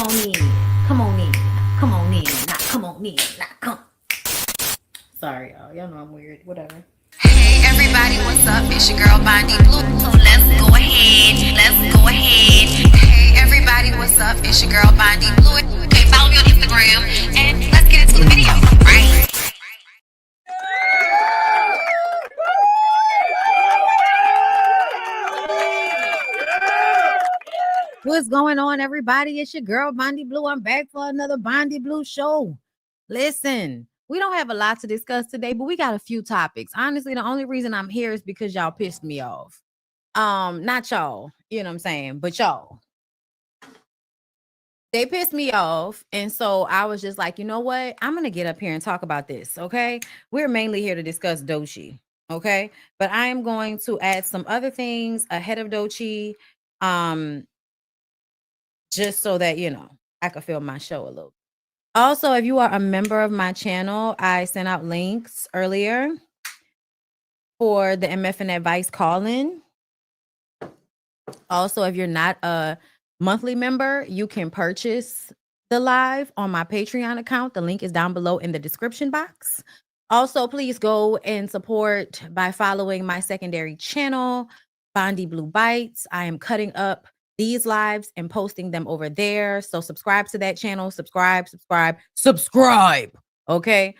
on in. Come on in. Come on in. Now come on in. Now come. Sorry, y'all. Y'all know I'm weird. Whatever. Hey everybody, what's up? It's your girl BondyBlue. So let's go ahead. Let's go ahead. Hey everybody, what's up? It's your girl BondyBlue. Okay, follow me on Instagram and let's get into the video. Right? What's going on, everybody? It's your girl BondyBlue. I'm back for another BondyBlue show. Listen, we don't have a lot to discuss today, but we got a few topics. Honestly, the only reason I'm here is because y'all pissed me off. Not y'all, you know what I'm saying, but y'all. They pissed me off, and so I was just like, you know what? I'm gonna get up here and talk about this. Okay, we're mainly here to discuss Doechi. Okay, but I am going to add some other things ahead of Doechi. Just so that, you know, I could fill my show a little. Also, if you are a member of my channel, I sent out links earlier for the MFN advice call-in. Also, if you're not a monthly member, you can purchase the live on my Patreon account. The link is down below in the description box. Also, please go and support by following my secondary channel, BondyBlue Bites. I am cutting up these lives and posting them over there. So subscribe to that channel. Subscribe. Okay.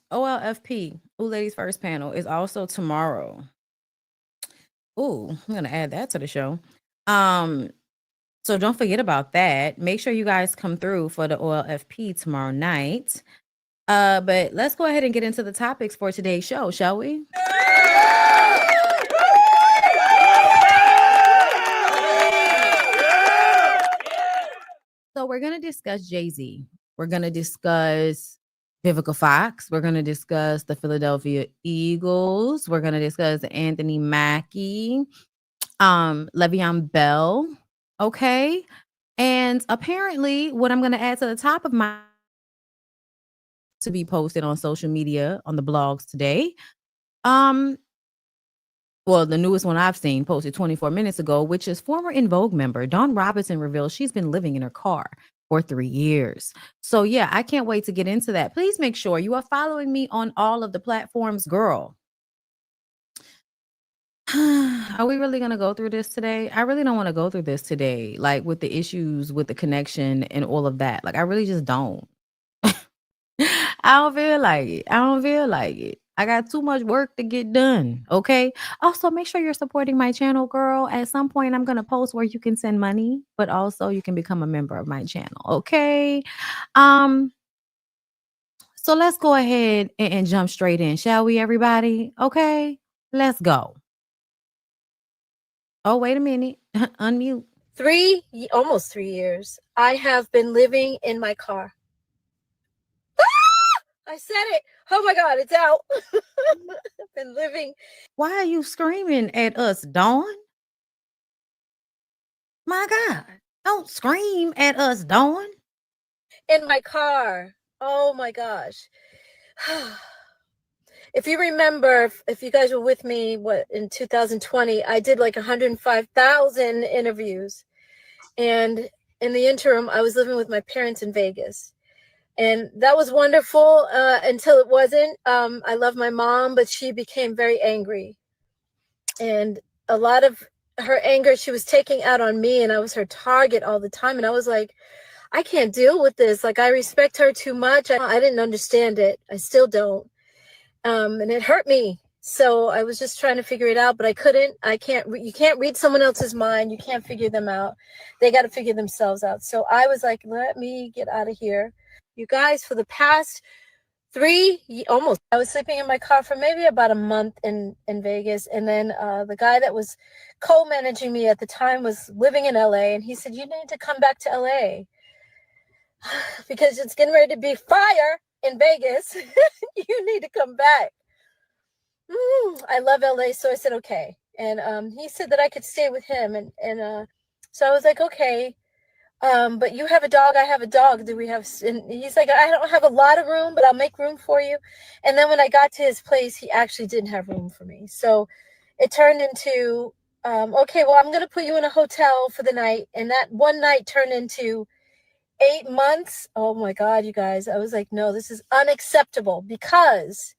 OLFP, Ooh Ladies First panel, is also tomorrow. Ooh, I'm gonna add that to the show. So don't forget about that. Make sure you guys come through for the OLFP tomorrow night. But let's go ahead and get into the topics for today's show, shall we? So we're going to discuss Jay-Z. We're going to discuss Vivica Fox. We're going to discuss the Philadelphia Eagles. We're going to discuss Anthony Mackie, Leveon Bell. Okay. And apparently what I'm going to add to the top of my to be posted on social media on the blogs today. Well, the newest one I've seen posted 24 minutes ago, which is former In Vogue member Dawn Robinson reveals she's been living in her car for 3 years. So yeah, I can't wait to get into that. Please make sure you are following me on all of the platforms, girl. Are we really going to go through this today? I really don't want to go through this today, like with the issues with the connection and all of that. Like, I really just don't. I don't feel like it. I got too much work to get done. Okay. Also, make sure you're supporting my channel, girl. At some point, I'm going to post where you can send money, but also you can become a member of my channel. Okay. So let's go ahead and jump straight in, shall we, everybody? Okay. Let's go. Oh, wait a minute. Unmute. Almost 3 years. I have been living in my car. I said it. Oh my God, it's out. I've been living. Why are you screaming at us, Dawn? My God, don't scream at us, Dawn. In my car. Oh my gosh. If you remember, if you guys were with me, in 2020, I did like 105,000 interviews. And in the interim, I was living with my parents in Vegas. And that was wonderful until it wasn't. I love my mom, but she became very angry. And a lot of her anger, she was taking out on me, and I was her target all the time. And I was like, I can't deal with this. Like, I respect her too much. I didn't understand it. I still don't. And it hurt me. So I was just trying to figure it out, but I couldn't. You can't read someone else's mind. You can't figure them out. They got to figure themselves out. So I was like, let me get out of here. You guys, for the past I was sleeping in my car for maybe about a month in Vegas. And then the guy that was co-managing me at the time was living in LA. And he said, you need to come back to LA because it's getting ready to be fire in Vegas. You need to come back. I love LA. So I said, okay. And he said that I could stay with him. And so I was like, okay. But you have a dog, I have a dog. And he's like, I don't have a lot of room, but I'll make room for you. And then when I got to his place, he actually didn't have room for me. So it turned into, okay, well, I'm going to put you in a hotel for the night. And that one night turned into 8 months. Oh my God, you guys. I was like, no, this is unacceptable, because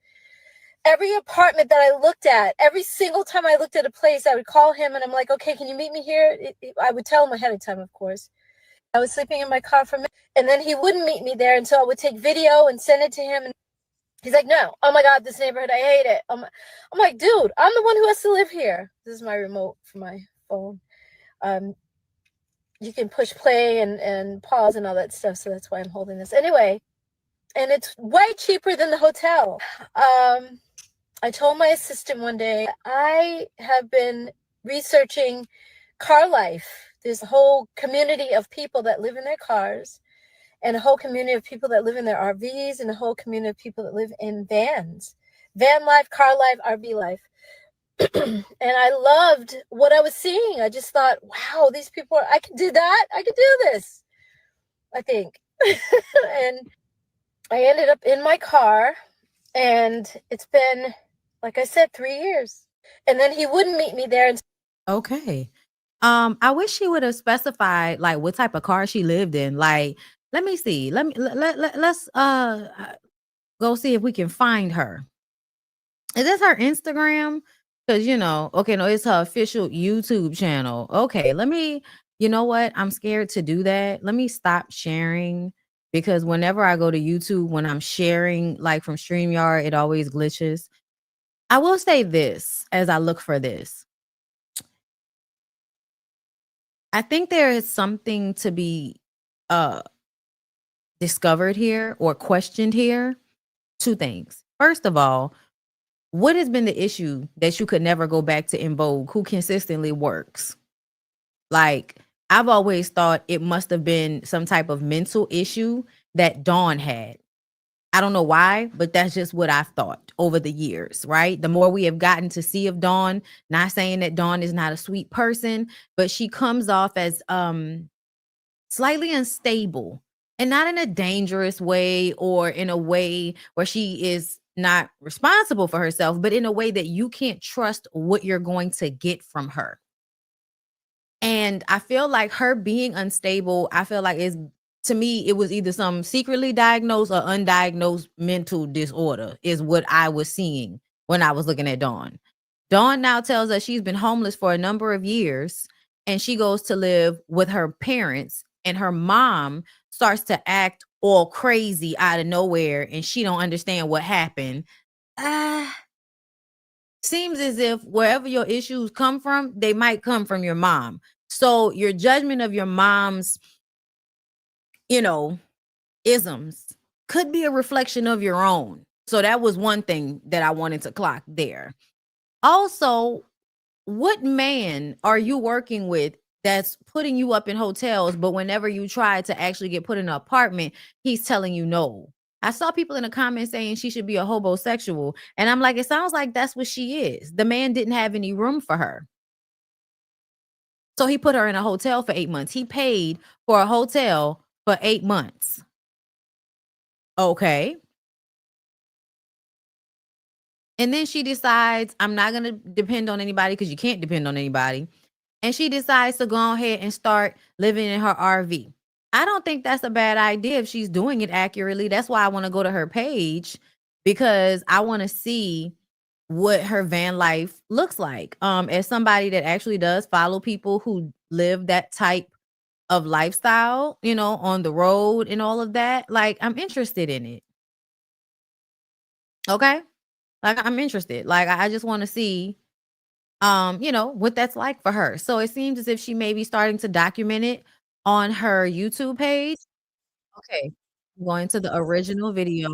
every apartment that I looked at, every single time I looked at a place, I would call him and I'm like, okay, can you meet me here? I would tell him ahead of time, of course. I was sleeping in my car for a minute, and then he wouldn't meet me there. And so I would take video and send it to him. And he's like, no, oh my God, this neighborhood, I hate it. I'm like, dude, I'm the one who has to live here. This is my remote for my phone. You can push play and pause and all that stuff. So that's why I'm holding this. Anyway, and it's way cheaper than the hotel. I told my assistant one day, I have been researching car life. There's a whole community of people that live in their cars, and a whole community of people that live in their RVs, and a whole community of people that live in vans. Van life, car life, RV life. And I loved what I was seeing. I just thought, wow, these people, I could do that. I could do this, I think. And I ended up in my car, and it's been, like I said, 3 years. And then he wouldn't meet me there. Okay. I wish she would have specified like what type of car she lived in. Like, let me see. Let's go see if we can find her. Is this her Instagram? Because okay, no, it's her official YouTube channel. Okay, you know what? I'm scared to do that. Let me stop sharing, because whenever I go to YouTube, when I'm sharing like from StreamYard, it always glitches. I will say this as I look for this. I think there is something to be discovered here or questioned here. Two things. First of all, what has been the issue that you could never go back to In Vogue, who consistently works? Like, I've always thought it must have been some type of mental issue that Dawn had. I don't know why, but that's just what I've thought over the years, right? The more we have gotten to see of Dawn, not saying that Dawn is not a sweet person, but she comes off as slightly unstable, and not in a dangerous way or in a way where she is not responsible for herself, but in a way that you can't trust what you're going to get from her. And I feel like her being unstable, I feel like to me, it was either some secretly diagnosed or undiagnosed mental disorder is what I was seeing when I was looking at Dawn. Dawn now tells us she's been homeless for a number of years, and she goes to live with her parents, and her mom starts to act all crazy out of nowhere, and she don't understand what happened. Seems as if wherever your issues come from, they might come from your mom. So your judgment of your mom's, isms could be a reflection of your own. So that was one thing that I wanted to clock there. Also, what man are you working with that's putting you up in hotels, but whenever you try to actually get put in an apartment, he's telling you no? I saw people in the comments saying she should be a hobosexual. And I'm like, it sounds like that's what she is. The man didn't have any room for her. So he put her in a hotel for 8 months. He paid for a hotel for 8 months. Okay. And then she decides, I'm not going to depend on anybody, because you can't depend on anybody. And she decides to go ahead and start living in her RV. I don't think that's a bad idea if she's doing it accurately. That's why I want to go to her page, because I want to see what her van life looks like. As somebody that actually does follow people who live that type of lifestyle, on the road and all of that, like, I'm interested in it. Okay? Like, I'm interested. Like, I just want to see what that's like for her. So it seems as if she may be starting to document it on her YouTube page. Okay. Going to the original video.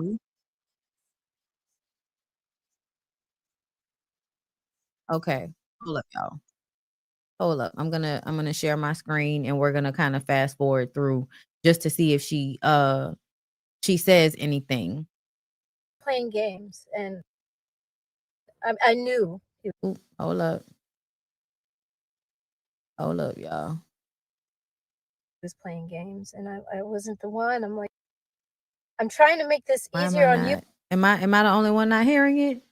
Okay. Hold up, y'all. Hold up. I'm gonna share my screen, and we're gonna kind of fast forward through just to see if she says anything. Playing games, and I knew he Ooh, hold up. Hold up, y'all. was playing games, and I wasn't the one. I'm like, I'm trying to make this Why am easier I on you. not? Am I the only one not hearing it?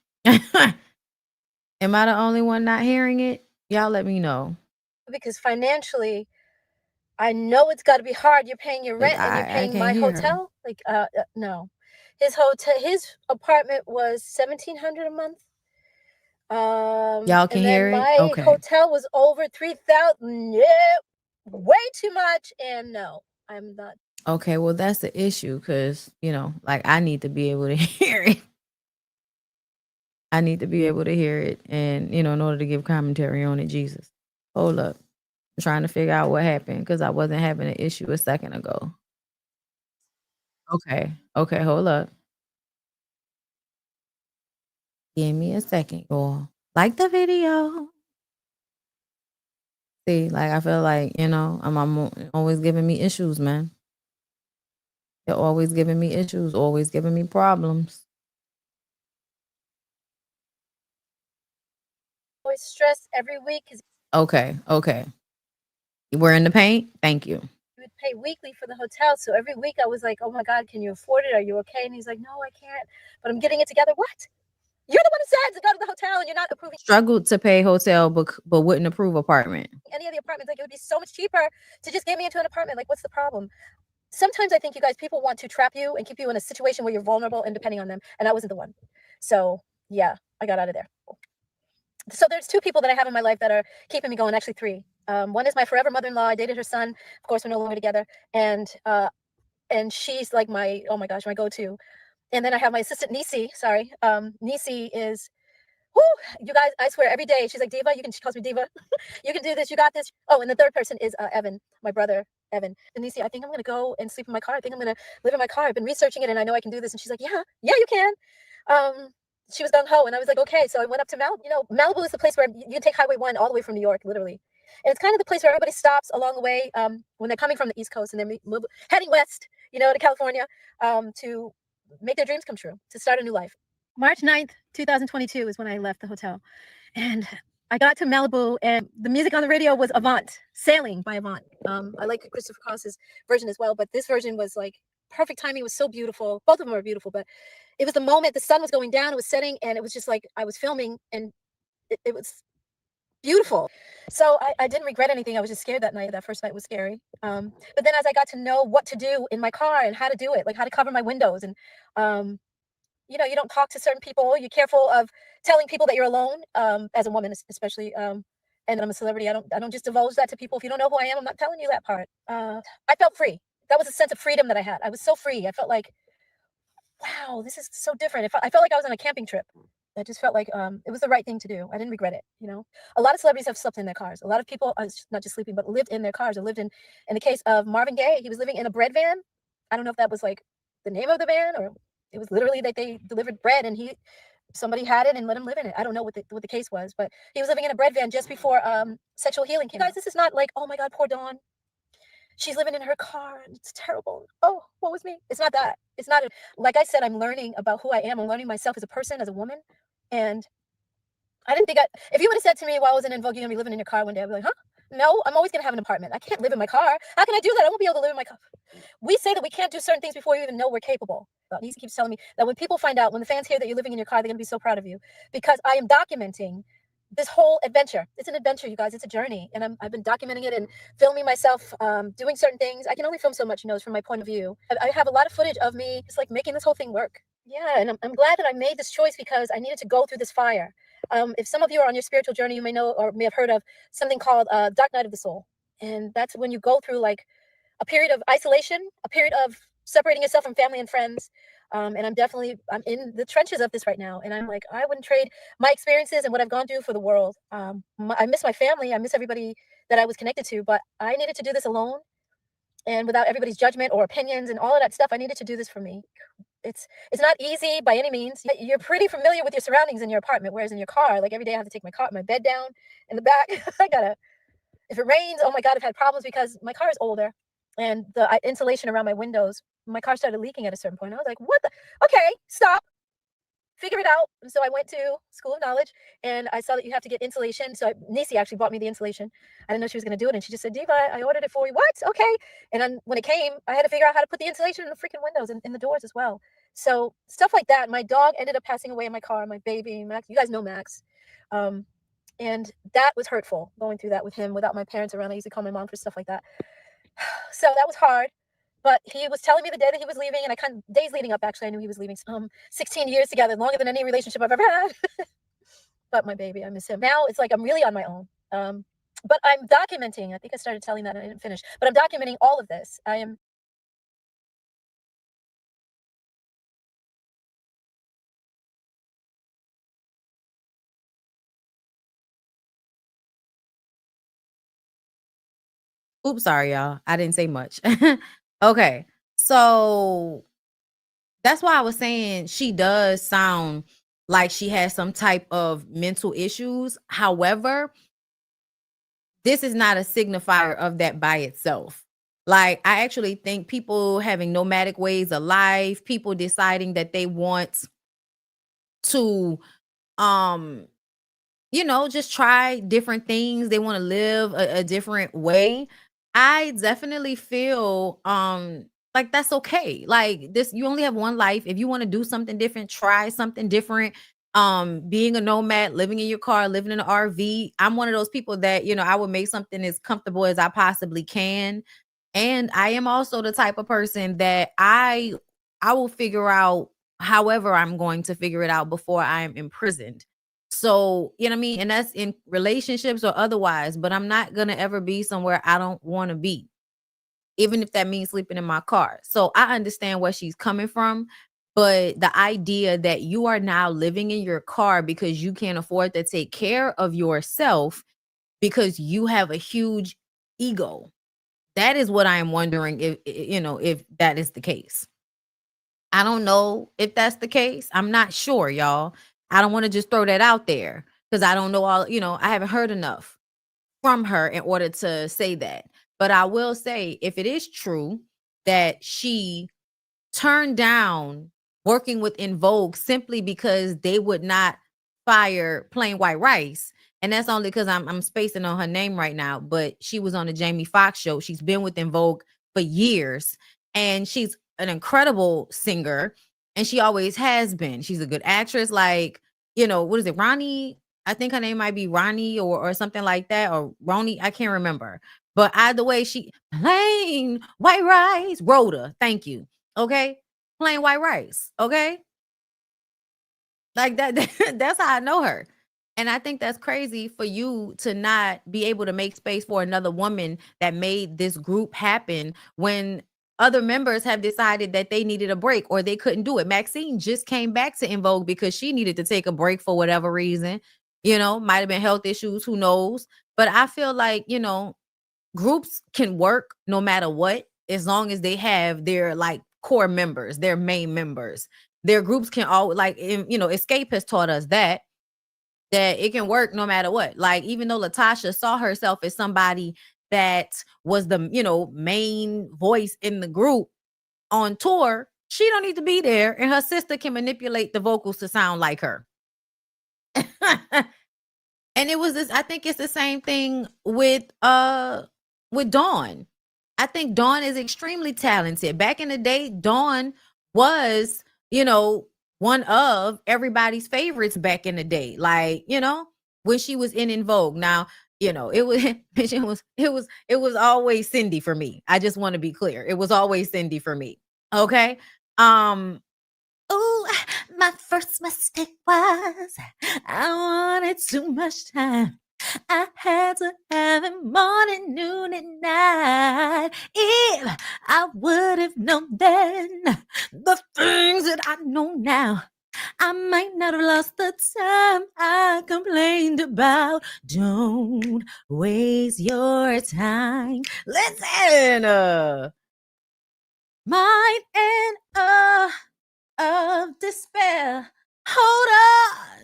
Am I the only one not hearing it? Y'all let me know. Because financially, I know it's got to be hard. You're paying your rent and you're I paying can't my hear. hotel. Like, no, his apartment was $1,700 a month. Y'all can and hear then it? my Okay. hotel was over 3,000. Yeah, way too much. And no, I'm not. Okay, well, that's the issue because, you know, like I need to be able to hear it. I need to be able to hear it. And, you know, in order to give commentary on it, Jesus. Hold up. I'm trying to figure out what happened because I wasn't having an issue a second ago. Okay. Okay, hold up. Give me a second, y'all. Like the video. See, like I feel like, you know, I'm always giving me issues, man. They're always giving me issues, always giving me problems. Always stressed every week because Okay, okay. We're in the paint. Thank you. you would pay weekly for the hotel. So every week I was like, oh my God, can you afford it? Are you okay? And he's like, no, I can't, but I'm getting it together. What? You're the one who said to go to the hotel and you're not approving. Struggled to pay hotel, but wouldn't approve apartment. Any of the apartments. Like, it would be so much cheaper to just get me into an apartment. Like, what's the problem? Sometimes I think, you guys, people want to trap you and keep you in a situation where you're vulnerable and depending on them. And I wasn't the one. So yeah, I got out of there. So there's two people that I have in my life that are keeping me going. Actually, three. One is my forever mother-in-law. I dated her son. Of course, we're no longer together. And she's like my, oh my gosh, my go-to. And then I have my assistant Nisi. Sorry, Nisi is, whoo, you guys, I swear, every day she's like, Diva, she calls me Diva. You can do this, you got this. Oh, and the third person is Evan, my brother, Evan. And Nisi, I think I'm gonna go and sleep in my car. I think I'm gonna live in my car. I've been researching it and I know I can do this. And she's like, yeah, you can. She was gung-ho, and I was like, okay. So I went up to Malibu. You know, Malibu is the place where you can take Highway 1 all the way from New York, literally. And it's kind of the place where everybody stops along the way when they're coming from the East Coast and they're heading west, you know, to California to make their dreams come true, to start a new life. March 9th, 2022 is when I left the hotel. And I got to Malibu and the music on the radio was Avant, Sailing by Avant. I like Christopher Cross's version as well, but this version was like perfect timing. It was so beautiful. Both of them are beautiful, but it was the moment the sun was going down, it was setting, and it was just like I was filming and it was beautiful. So I didn't regret anything. I was just scared that night. That first night was scary. But then as I got to know what to do in my car and how to do it, like how to cover my windows and you know, you don't talk to certain people. You're careful of telling people that you're alone, as a woman, especially. And I'm a celebrity. I don't just divulge that to people. If you don't know who I am, I'm not telling you that part. I felt free. That was a sense of freedom that I had. I was so free. I felt like, wow, this is so different. I felt like I was on a camping trip. I just felt like it was the right thing to do. I didn't regret it. You know, a lot of celebrities have slept in their cars. A lot of people, not just sleeping, but lived in their cars. Or lived in the case of Marvin Gaye, he was living in a bread van. I don't know if that was like the name of the van or it was literally that they delivered bread and somebody had it and let him live in it. I don't know what the case was, but he was living in a bread van just before sexual healing came out. Guys, this is not like, oh my God, poor Dawn. She's living in her car and it's terrible. Oh, what was me? It's not that. It's not. Like I said, I'm learning about who I am. I'm learning myself as a person, as a woman. And I didn't think if you would have said to me while I was in Vogue, you're gonna be living in your car one day, I'd be like, huh? No, I'm always gonna have an apartment. I can't live in my car. How can I do that? I won't be able to live in my car. We say that we can't do certain things before we even know we're capable. He keeps telling me that when people find out, when the fans hear that you're living in your car, they're gonna be so proud of you because I am documenting this whole adventure. It's an adventure, you guys. It's a journey, and I've been documenting it and filming myself doing certain things. I can only film so much, you know, from my point of view. I have a lot of footage of me just like making this whole thing work. Yeah, and I'm glad that I made this choice because I needed to go through this fire. If some of you are on your spiritual journey, you may know or may have heard of something called Dark Night of the Soul, and that's when you go through like a period of isolation, a period of separating yourself from family and friends. And I'm in the trenches of this right now. And I'm like, I wouldn't trade my experiences and what I've gone through for the world. I miss my family. I miss everybody that I was connected to, but I needed to do this alone and without everybody's judgment or opinions and all of that stuff. I needed to do this for me. It's not easy by any means. You're pretty familiar with your surroundings in your apartment, whereas in your car, like every day I have to take my bed down in the back. If it rains, oh my God, I've had problems because my car is older and the insulation around my windows, my car started leaking at a certain point. I was like, what the? Okay, stop. Figure it out. And so I went to School of Knowledge and I saw that you have to get insulation. So Nisi actually bought me the insulation. I didn't know she was going to do it. And she just said, Diva, I ordered it for you. What? Okay. And then when it came, I had to figure out how to put the insulation in the freaking windows and in the doors as well. So stuff like that. My dog ended up passing away in my car, my baby, Max. You guys know Max. And that was hurtful, going through that with him without my parents around. I used to call my mom for stuff like that. So that was hard. But he was telling me the day that he was leaving, and I kind of, days leading up, actually, I knew he was leaving. 16 years together, longer than any relationship I've ever had. But my baby, I miss him. Now it's like I'm really on my own. But I'm documenting. I think I started telling that and I didn't finish. But I'm documenting all of this. I am. Oops, sorry, y'all. I didn't say much. Okay. So that's why I was saying she does sound like she has some type of mental issues. However, this is not a signifier of that by itself. Like, I actually think people having nomadic ways of life, people deciding that they want to just try different things. They want to live a different way. I definitely feel like that's okay. Like, this, you only have one life. If you want to do something different, try something different. Being a nomad, living in your car, living in an RV. I'm one of those people that, I would make something as comfortable as I possibly can. And I am also the type of person that I will figure out however I'm going to figure it out before I am imprisoned. So, you know what I mean? And that's in relationships or otherwise, but I'm not going to ever be somewhere I don't want to be, even if that means sleeping in my car. So I understand where she's coming from, but the idea that you are now living in your car because you can't afford to take care of yourself because you have a huge ego. That is what I am wondering if that is the case. I don't know if that's the case. I'm not sure, y'all. I don't want to just throw that out there because I don't know I haven't heard enough from her in order to say that. But I will say, if it is true that she turned down working with In Vogue simply because they would not fire Plain White Rice, and that's only because I'm spacing on her name right now, but she was on the Jamie Foxx show. She's been with In Vogue for years, and she's an incredible singer, and she always has been. She's a good actress. Like, what is it, Ronnie? I think her name might be Ronnie or something like that, or Ronnie. I can't remember. But either way, she Plain White Rice, Rhoda. Thank you. Okay, Plain White Rice. Okay, like that. That's how I know her. And I think that's crazy for you to not be able to make space for another woman that made this group happen when other members have decided that they needed a break or they couldn't do it. Maxine just came back to In Vogue because she needed to take a break for whatever reason. Might have been health issues, who knows? But I feel like, groups can work no matter what, as long as they have their like core members, their main members. Their groups can all Escape has taught us that it can work no matter what. Like, even though Latasha saw herself as somebody that was the, main voice in the group on tour, she don't need to be there, and her sister can manipulate the vocals to sound like her. And it was this, I think it's the same thing with Dawn. I think Dawn is extremely talented. Back in the day, Dawn was, one of everybody's favorites back in the day. Like, when she was in Vogue. Now, it was always Cindy for me. I just want to be clear. It was always Cindy for me. Okay. Oh, my first mistake was I wanted too much time. I had to have it morning, noon, and night. If I would have known then the things that I know now, I might not have lost the time I complained about. Don't waste your time. Listen, might end of despair. Hold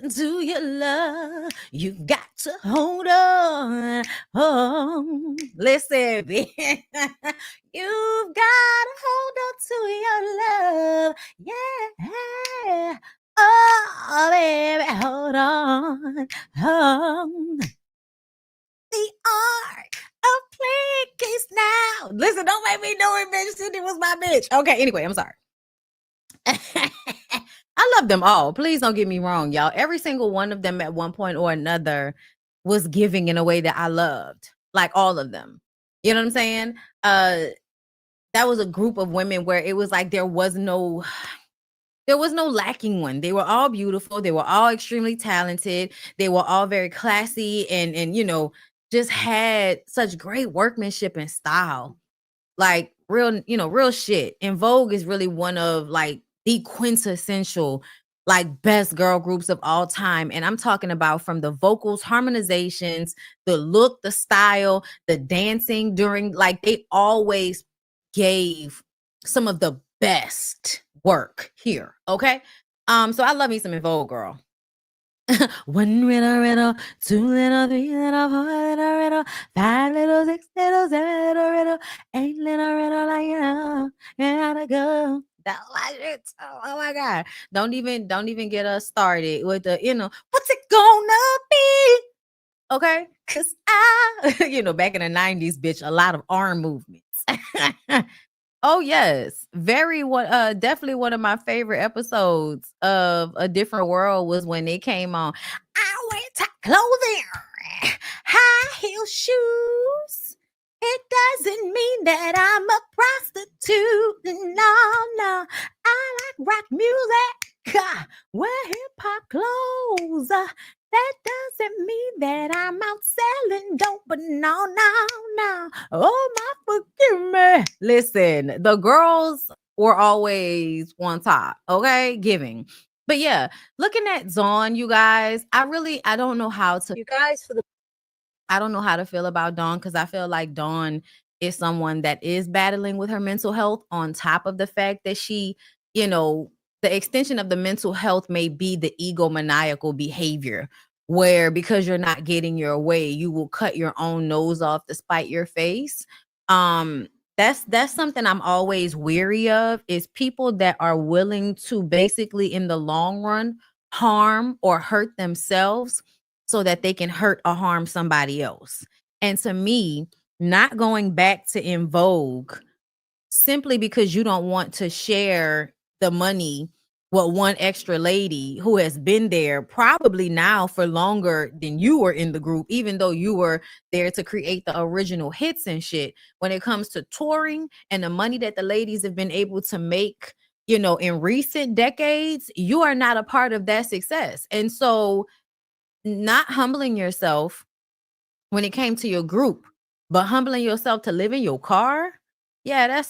on to your love. You've got to hold on. Oh, listen, you've got to hold on to your love. Yeah. Oh, baby, hold on. The art of playing games now. Listen, don't make me know it, bitch. Cindy was my bitch. Okay, anyway, I'm sorry. I love them all. Please don't get me wrong, y'all. Every single one of them at one point or another was giving in a way that I loved. Like all of them. You know what I'm saying? That was a group of women where it was like there was no lacking one. They were all beautiful. They were all extremely talented. They were all very classy and just had such great workmanship and style. Like real shit. And Vogue is really one of like the quintessential like best girl groups of all time. And I'm talking about from the vocals, harmonizations, the look, the style, the dancing during, like they always gave some of the best work here. Okay. So I love me some In Vogue, girl. One riddle, two little, three little, four little riddle, five little, six little, seven little riddle, eight little riddle, like gotta go. That like it. Oh my god! Don't even get us started with the what's it gonna be? Okay, cause I back in the 90s, bitch, a lot of arm movements. Oh yes, definitely one of my favorite episodes of A Different World was when they came on. I wear tight clothing, high heel shoes. It doesn't mean that I'm a prostitute. No, I like rock music. Wear hip hop clothes. That doesn't mean that I'm out selling dope, but no. Oh my, forgive me. Listen, the girls were always on top, okay? Giving. But yeah, looking at Dawn, you guys, I don't know how to You guys for the I don't know how to feel about Dawn because I feel like Dawn is someone that is battling with her mental health on top of the fact that she, the extension of the mental health may be the egomaniacal behavior where because you're not getting your way, you will cut your own nose off to spite your face. That's something I'm always weary of is people that are willing to basically in the long run harm or hurt themselves so that they can hurt or harm somebody else. And to me, not going back to In Vogue simply because you don't want to share the money with one extra lady who has been there probably now for longer than you were in the group, even though you were there to create the original hits and shit. When it comes to touring and the money that the ladies have been able to make, in recent decades, you are not a part of that success. And so not humbling yourself when it came to your group, but humbling yourself to live in your car. Yeah,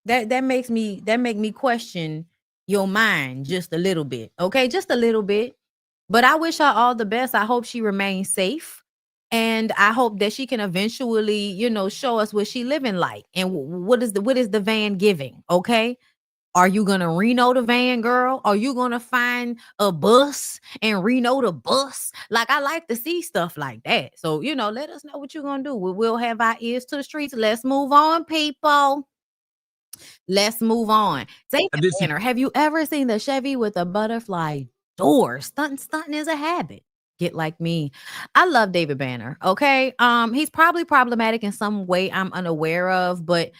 that makes me question your mind just a little bit. Okay, just a little bit. But I wish her all the best. I hope she remains safe. And I hope that she can eventually, show us what she living like and what is the van giving. Okay. Are you gonna Reno the van, girl? Are you gonna find a bus and Reno the bus? Like I like to see stuff like that. So let us know what you're gonna do. We'll have our ears to the streets. Let's move on, people. Let's move on. David Banner, have you ever seen the Chevy with a butterfly door? Stunting is a habit. Get like me. I love David Banner. Okay. He's probably problematic in some way I'm unaware of, but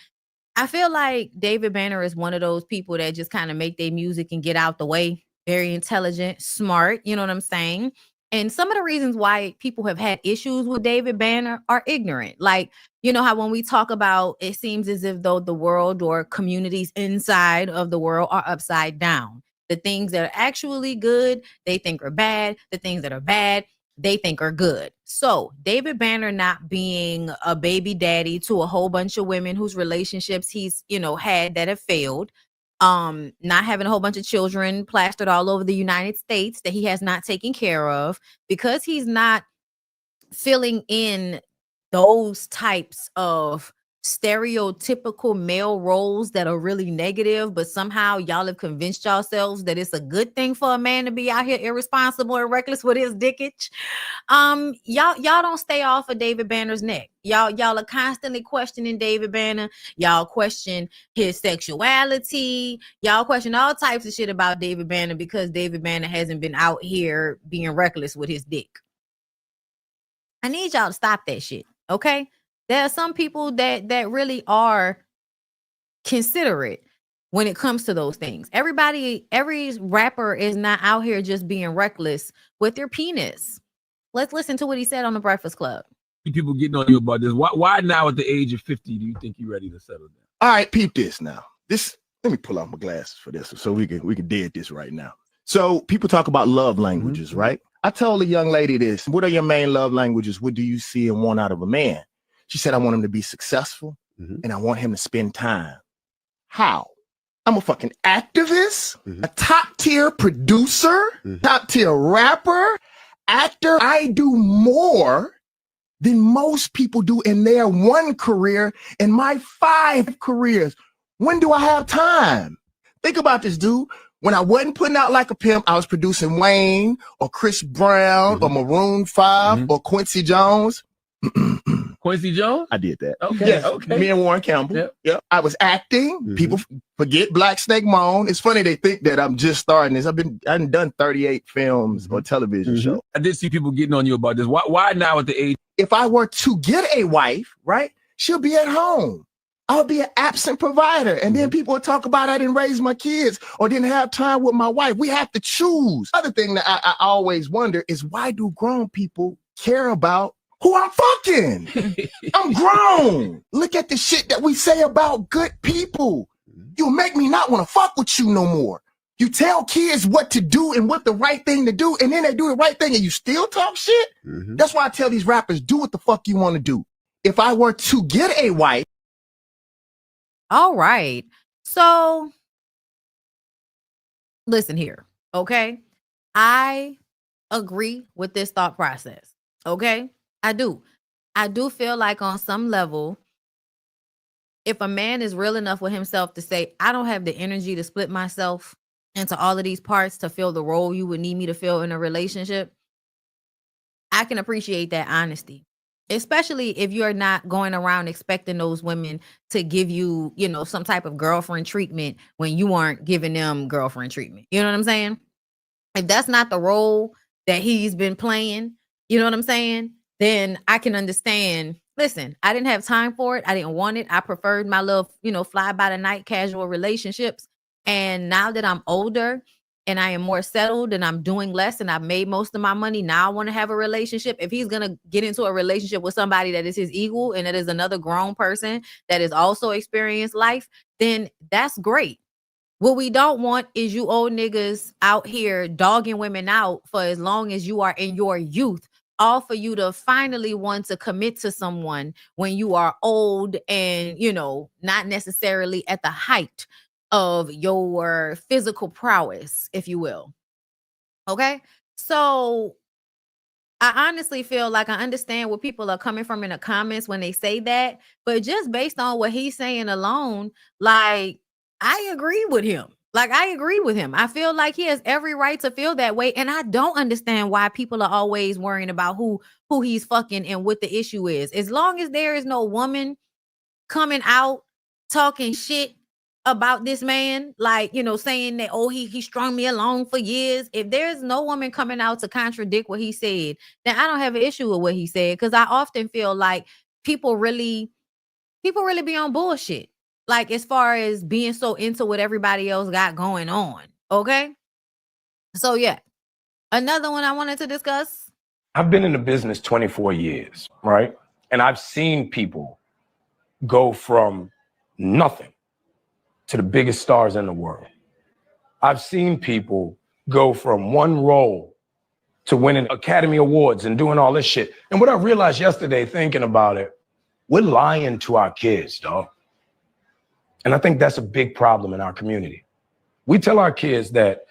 I feel like David Banner is one of those people that just kind of make their music and get out the way. Very intelligent, smart, you know what I'm saying? And some of the reasons why people have had issues with David Banner are ignorant. Like, how when we talk about it seems as if though the world or communities inside of the world are upside down. The things that are actually good, they think are bad. The things that are bad, they think are good. So David Banner not being a baby daddy to a whole bunch of women whose relationships he's, had that have failed, not having a whole bunch of children plastered all over the United States that he has not taken care of because he's not filling in those types of stereotypical male roles that are really negative, but somehow y'all have convinced yourselves that it's a good thing for a man to be out here irresponsible and reckless with his dickage. Y'all don't stay off of David Banner's neck. Y'all are constantly questioning David Banner. Y'all question his sexuality. Y'all question all types of shit about David Banner because David Banner hasn't been out here being reckless with his dick. I need y'all to stop that shit. Okay. There are some people that really are considerate when it comes to those things. Every rapper is not out here just being reckless with their penis. Let's listen to what he said on the Breakfast Club. People getting on you about this. Why now at the age of 50 do you think you're ready to settle down? All right, peep this now. Let me pull out my glasses for this so we can dead this right now. So people talk about love languages, right? I told a young lady this. What are your main love languages? What do you see and want out of a man? She said, I want him to be successful and I want him to spend time. How? I'm a fucking activist, a top tier producer, top tier rapper, actor. I do more than most people do in their one career and my 5 careers. When do I have time? Think about this, dude. When I wasn't putting out like a pimp, I was producing Wayne or Chris Brown or Maroon 5 or Quincy Jones. Quincy Jones? I did that. Okay, yes. okay. Me and Warren Campbell. Yeah. I was acting. People forget Black Snake Moan. It's funny they think that I'm just starting this. I've done 38 films or television shows. I did see people getting on you about this. Why now at the age? If I were to get a wife, right, she'll be at home. I'll be an absent provider. And then people will talk about I didn't raise my kids or didn't have time with my wife. We have to choose. Other thing that I always wonder is why do grown people care about who I'm fucking? I'm grown. Look at the shit that we say about good people. You'll make me not want to fuck with you no more. You tell kids what to do and what the right thing to do, and then they do the right thing and you still talk shit? That's why I tell these rappers, do what the fuck you want to do. If I were to get a wife. All right. So listen here, okay? I agree with this thought process, okay? I do feel like on some level, if a man is real enough with himself to say, I don't have the energy to split myself into all of these parts to fill the role you would need me to fill in a relationship, I can appreciate that honesty, especially if you're not going around expecting those women to give you, you know, some type of girlfriend treatment when you aren't giving them girlfriend treatment. You know what I'm saying? If that's not the role that he's been playing, you know what I'm saying? Then I can understand, listen, I didn't have time for it. I didn't want it. I preferred my little, you know, fly by the night casual relationships. And now that I'm older and I am more settled and I'm doing less and I've made most of my money, now I want to have a relationship. If he's going to get into a relationship with somebody that is his equal and that is another grown person that has also experienced life, then that's great. What we don't want is you old niggas out here dogging women out for as long as you are in your youth, all for you to finally want to commit to someone when you are old and, you know, not necessarily at the height of your physical prowess, if you will. Okay. So I honestly feel like I understand where people are coming from in the comments when they say that, but just based on what he's saying alone, like, I agree with him. I feel like he has every right to feel that way. And I don't understand why people are always worrying about who he's fucking and what the issue is. As long as there is no woman coming out talking shit about this man, like, you know, saying that, oh, he strung me along for years. If there's no woman coming out to contradict what he said, then I don't have an issue with what he said. Because I often feel like people really be on bullshit. Like, as far as being so into what everybody else got going on. Okay. So yeah. Another one I wanted to discuss. I've been in the business 24 years, right? And I've seen people go from nothing to the biggest stars in the world. I've seen people go from one role to winning Academy Awards and doing all this shit. And what I realized yesterday thinking about it, we're lying to our kids, dog. And I think that's a big problem in our community. We tell our kids that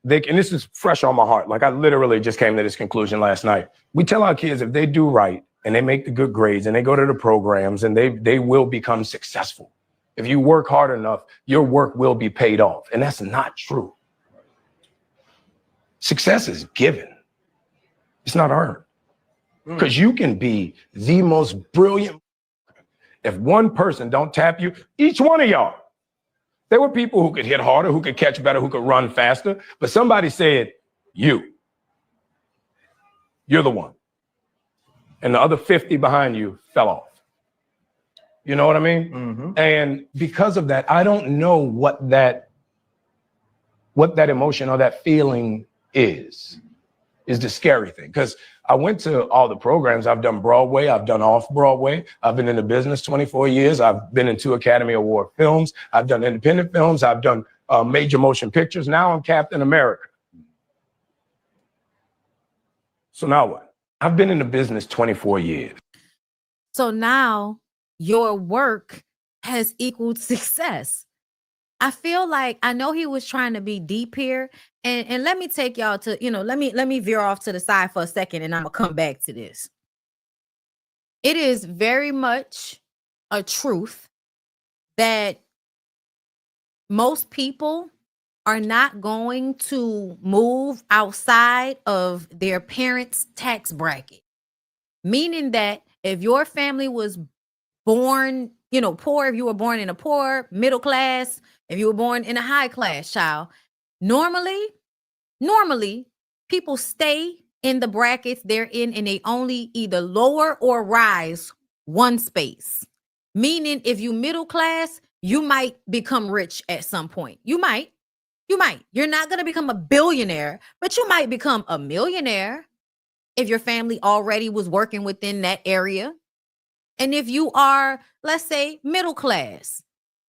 and this is fresh on my heart. Like, I literally just came to this conclusion last night. We tell our kids if they do right and they make the good grades and they go to the programs and they will become successful. If you work hard enough, your work will be paid off. And that's not true. Success is given. It's not earned. Because you can be the most brilliant. If one person don't tap you, each one of y'all, there were people who could hit harder, who could catch better, who could run faster. But somebody said, you're the one. And the other 50 behind you fell off. You know what I mean? Mhm. And because of that, I don't know what that emotion or that feeling is the scary thing. Because I went to all the programs. I've done Broadway. I've done off Broadway. I've been in the business 24 years. I've been in 2 Academy Award films. I've done independent films. I've done major motion pictures. Now I'm Captain America. So now what? I've been in the business 24 years. So now your work has equaled success. I feel like, I know he was trying to be deep here, and let me take y'all to, let me veer off to the side for a second, and I'm gonna come back to this. It is very much a truth that most people are not going to move outside of their parents' tax bracket. Meaning that if your family was born, poor, if you were born in a poor, middle class, if you were born in a high class child, normally people stay in the brackets they're in, and they only either lower or rise one space. Meaning if you middle class, you might become rich at some point. You might. You're not going to become a billionaire, but you might become a millionaire if your family already was working within that area. And if you are, let's say, middle class,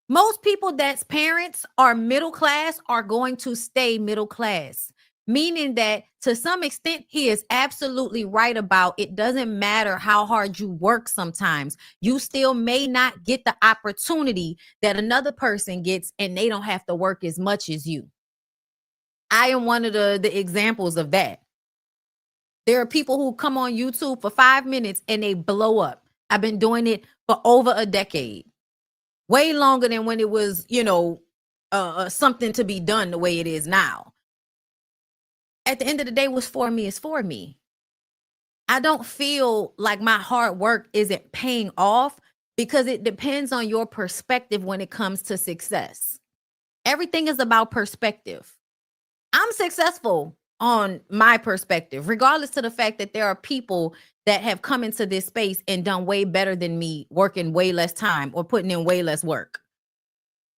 most people that's parents are middle class are going to stay middle class. Meaning that to some extent, he is absolutely right about it doesn't matter how hard you work sometimes. You still may not get the opportunity that another person gets, and they don't have to work as much as you. I am one of the examples of that. There are people who come on YouTube for 5 minutes and they blow up. I've been doing it for over a decade. Way longer than when it was, something to be done the way it is now. At the end of the day, what's for me is for me. I don't feel like my hard work isn't paying off, because it depends on your perspective when it comes to success. Everything is about perspective. I'm successful on my perspective, regardless to the fact that there are people that have come into this space and done way better than me, working way less time or putting in way less work.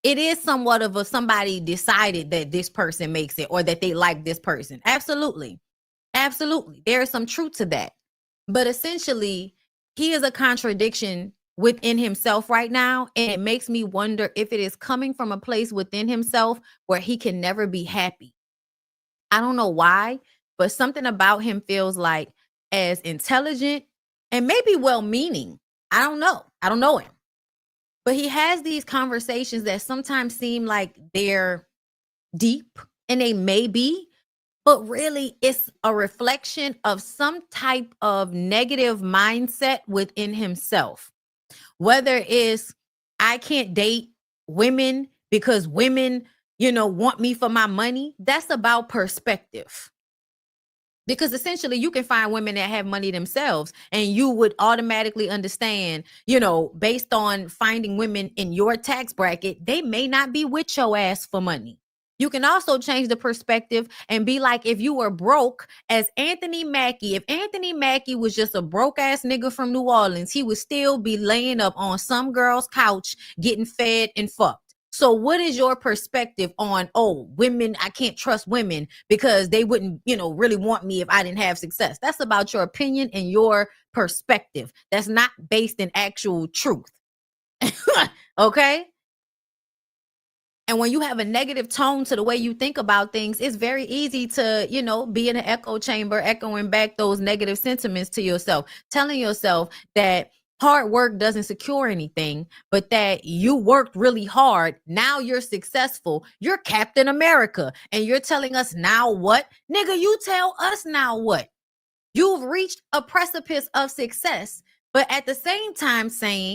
It is somewhat of somebody decided that this person makes it, or that they like this person. Absolutely. There is some truth to that. But essentially, he is a contradiction within himself right now. And it makes me wonder if it is coming from a place within himself where he can never be happy. I don't know why, but something about him feels like, as intelligent and maybe well-meaning, I don't know him, but he has these conversations that sometimes seem like they're deep, and they may be, but really it's a reflection of some type of negative mindset within himself. Whether it's, I can't date women because women, want me for my money. That's about perspective. Because essentially you can find women that have money themselves, and you would automatically understand, based on finding women in your tax bracket, they may not be with your ass for money. You can also change the perspective and be like, if you were broke as Anthony Mackie, if Anthony Mackie was just a broke ass nigga from New Orleans, he would still be laying up on some girl's couch getting fed and fucked. So what is your perspective on, women, I can't trust women because they wouldn't, really want me if I didn't have success? That's about your opinion and your perspective. That's not based in actual truth. Okay? And when you have a negative tone to the way you think about things, it's very easy to, be in an echo chamber, echoing back those negative sentiments to yourself, telling yourself that hard work doesn't secure anything, but that you worked really hard. Now you're successful. You're Captain America. And you're telling us now what? Nigga, you tell us now what? You've reached a precipice of success, but at the same time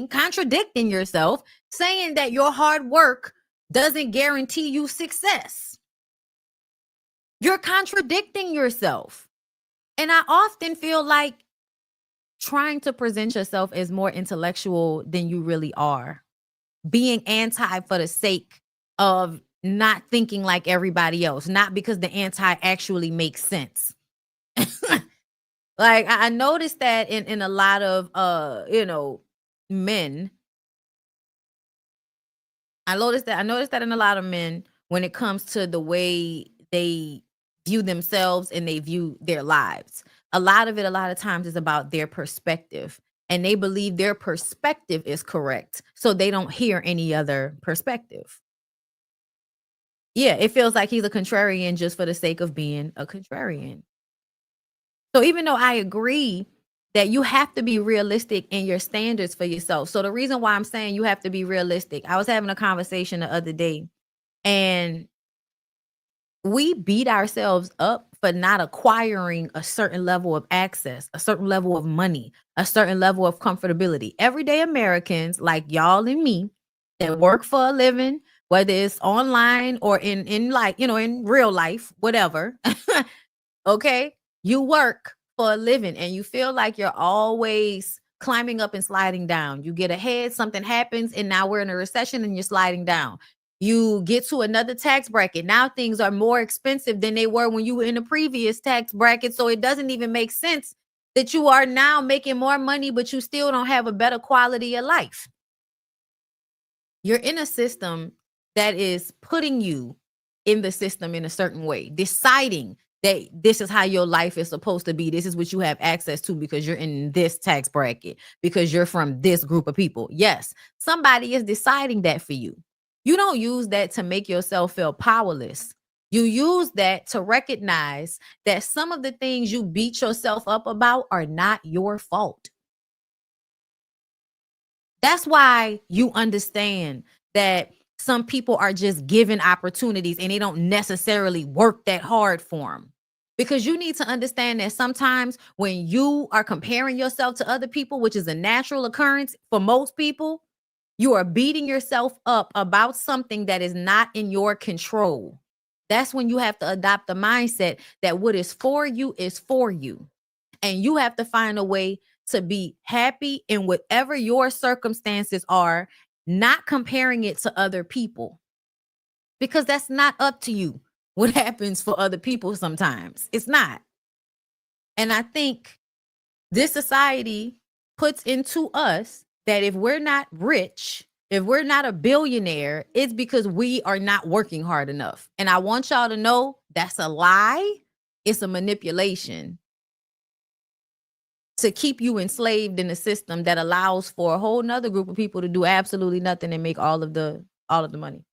contradicting yourself, saying that your hard work doesn't guarantee you success. You're contradicting yourself. And I often feel like trying to present yourself as more intellectual than you really are, being anti for the sake of not thinking like everybody else, not because the anti actually makes sense. Like I noticed that in a lot of men, I noticed that in a lot of men when it comes to the way they view themselves and they view their lives. A lot of times is about their perspective, and they believe their perspective is correct, so they don't hear any other perspective. Yeah, it feels like he's a contrarian just for the sake of being a contrarian. So even though I agree that you have to be realistic in your standards for yourself. So the reason why I'm saying you have to be realistic, I was having a conversation the other day, and we beat ourselves up for not acquiring a certain level of access, a certain level of money, a certain level of comfortability. Everyday Americans like y'all and me that work for a living, whether it's online or in like, in real life, whatever. Okay? You work for a living and you feel like you're always climbing up and sliding down. You get ahead, something happens, and now we're in a recession and you're sliding down. You get to another tax bracket. Now things are more expensive than they were when you were in the previous tax bracket. So it doesn't even make sense that you are now making more money, but you still don't have a better quality of life. You're in a system that is putting you in the system in a certain way, deciding that this is how your life is supposed to be. This is what you have access to because you're in this tax bracket, because you're from this group of people. Yes, somebody is deciding that for you. You don't use that to make yourself feel powerless. You use that to recognize that some of the things you beat yourself up about are not your fault. That's why you understand that some people are just given opportunities and they don't necessarily work that hard for them. Because you need to understand that sometimes when you are comparing yourself to other people, which is a natural occurrence for most people, you are beating yourself up about something that is not in your control. That's when you have to adopt the mindset that what is for you is for you. And you have to find a way to be happy in whatever your circumstances are, not comparing it to other people. Because that's not up to you. What happens for other people sometimes. It's not. And I think this society puts into us that if we're not rich, if we're not a billionaire, it's because we are not working hard enough. And I want y'all to know that's a lie. It's a manipulation to keep you enslaved in a system that allows for a whole nother group of people to do absolutely nothing and make all of the money.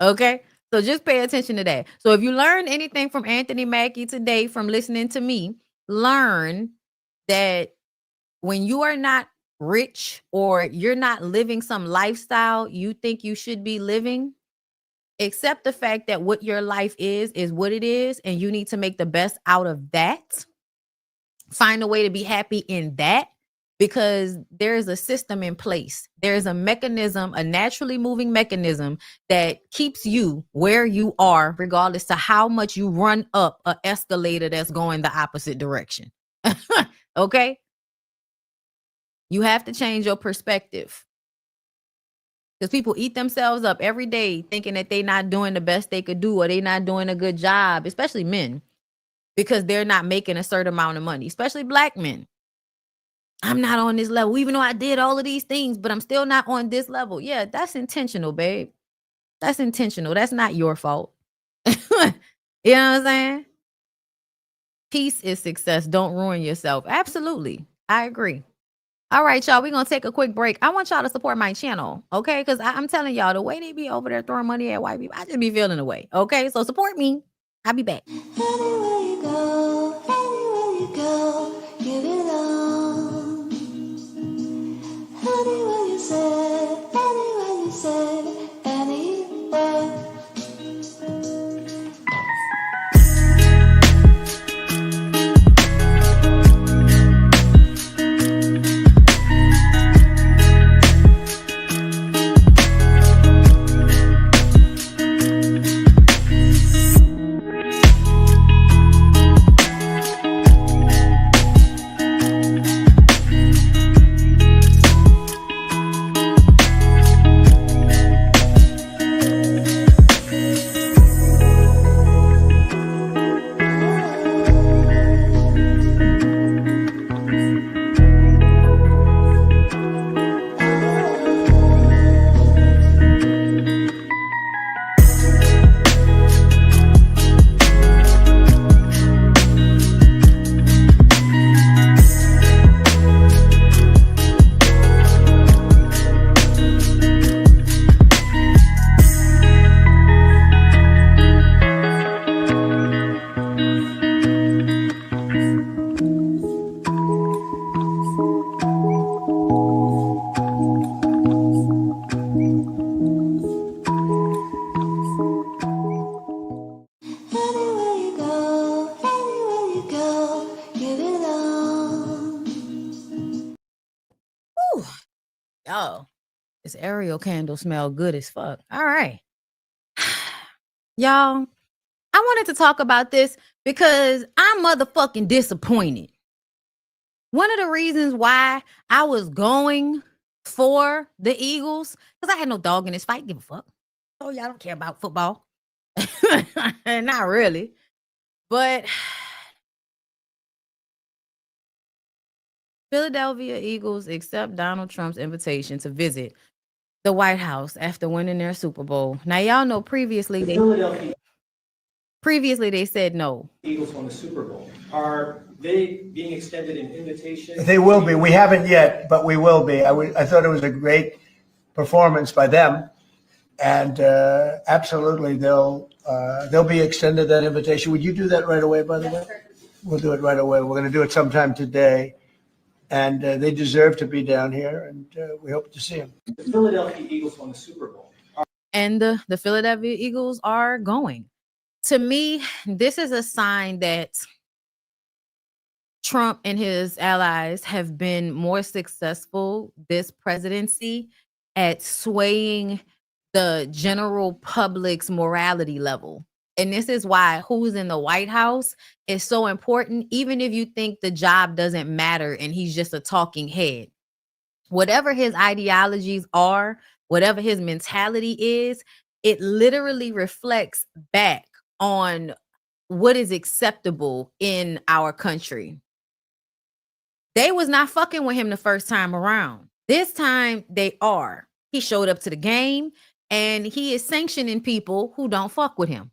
Okay, so just pay attention to that. So if you learned anything from Anthony Mackie today from listening to me, learn that when you are not rich or you're not living some lifestyle you think you should be living, accept the fact that what your life is what it is, and you need to make the best out of that. Find a way to be happy in that, because there is a system in place. There is a mechanism, a naturally moving mechanism that keeps you where you are, regardless to how much you run up an escalator that's going the opposite direction. Okay? You have to change your perspective. Because people eat themselves up every day thinking that they're not doing the best they could do, or they're not doing a good job, especially men, because they're not making a certain amount of money, especially Black men. I'm not on this level, even though I did all of these things, but I'm still not on this level. Yeah, that's intentional, babe. That's intentional. That's not your fault. You know what I'm saying? Peace is success. Don't ruin yourself. Absolutely. I agree. All right, y'all, we're going to take a quick break. I want y'all to support my channel, okay? Because I'm telling y'all, the way they be over there throwing money at white people, I just be feeling the way, okay? So support me. I'll be back. Anywhere you go, give it all. Anywhere you say, anywhere. Oreo candle smell good as fuck. All right. Y'all, I wanted to talk about this because I'm motherfucking disappointed. One of the reasons why I was going for the Eagles, because I had no dog in this fight, give a fuck. Oh, y'all don't care about football. Not really. But Philadelphia Eagles accept Donald Trump's invitation to visit the White House after winning their Super Bowl. Now, y'all know previously they said no. Eagles won the Super Bowl. Are they being extended an invitation? They will be. We haven't yet, but we will be. I thought it was a great performance by them, and absolutely they'll be extended that invitation. Would you do that right away? By the way, we'll do it right away. We're going to do it sometime today, and they deserve to be down here, and we hope to see them. The Philadelphia Eagles won the Super Bowl. And the Philadelphia Eagles are going. To me, this is a sign that Trump and his allies have been more successful this presidency at swaying the general public's morality level. And this is why who's in the White House is so important, even if you think the job doesn't matter and he's just a talking head. Whatever his ideologies are, whatever his mentality is, it literally reflects back on what is acceptable in our country. They was not fucking with him the first time around. This time they are. He showed up to the game and he is sanctioning people who don't fuck with him.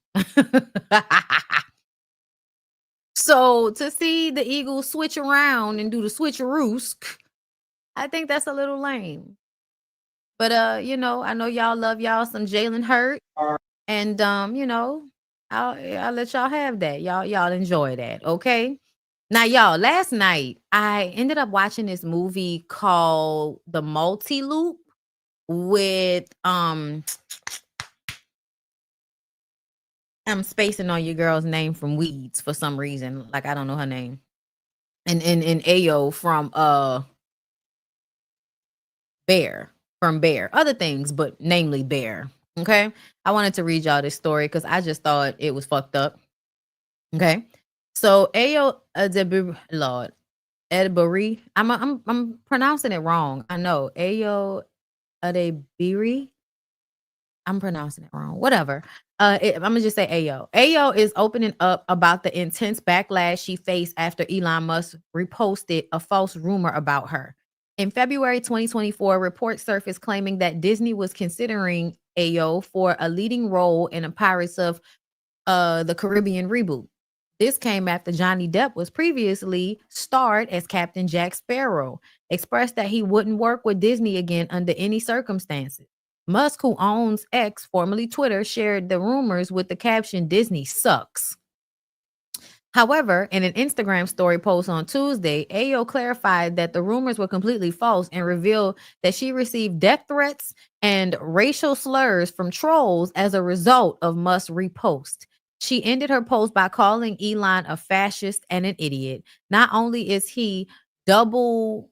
So to see the Eagles switch around and do the switcheroos, I think that's a little lame. But you know, I know y'all love y'all some Jalen Hurts, and you know, I'll let y'all have that. Y'all enjoy that, okay? Now, y'all, last night I ended up watching this movie called The Multi-Loop with I'm spacing on your girl's name from Weeds for some reason. Like I don't know her name. And Ayo from Bear. From Bear. Other things, but namely Bear. Okay. I wanted to read y'all this story because I just thought it was fucked up. Okay. So Ayo Edebiri, Lord, Edebiri. I'm pronouncing it wrong. I know. Ayo Edebiri. I'm pronouncing it wrong. Whatever. I'm gonna just say Ayo. Ayo is opening up about the intense backlash she faced after Elon Musk reposted a false rumor about her. In February 2024, reports surfaced claiming that Disney was considering Ayo for a leading role in a Pirates of the Caribbean reboot. This came after Johnny Depp was previously starred as Captain Jack Sparrow, expressed that he wouldn't work with Disney again under any circumstances. Musk, who owns X, formerly Twitter, shared the rumors with the caption, "Disney sucks." However, in an Instagram story post on Tuesday, Ayo clarified that the rumors were completely false and revealed that she received death threats and racial slurs from trolls as a result of Musk's repost. She ended her post by calling Elon a fascist and an idiot. Not only is he double...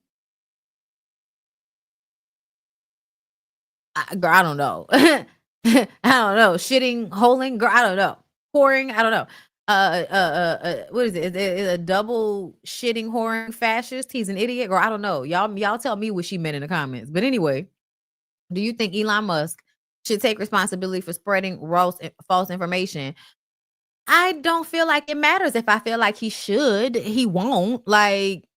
girl, I don't know. I don't know. Shitting, holing, girl, I don't know. Whoring, I don't know. What is it? Is a double shitting, whoring fascist? He's an idiot, or I don't know. Y'all tell me what she meant in the comments. But anyway, do you think Elon Musk should take responsibility for spreading false information? I don't feel like it matters if I feel like he should. He won't. Like,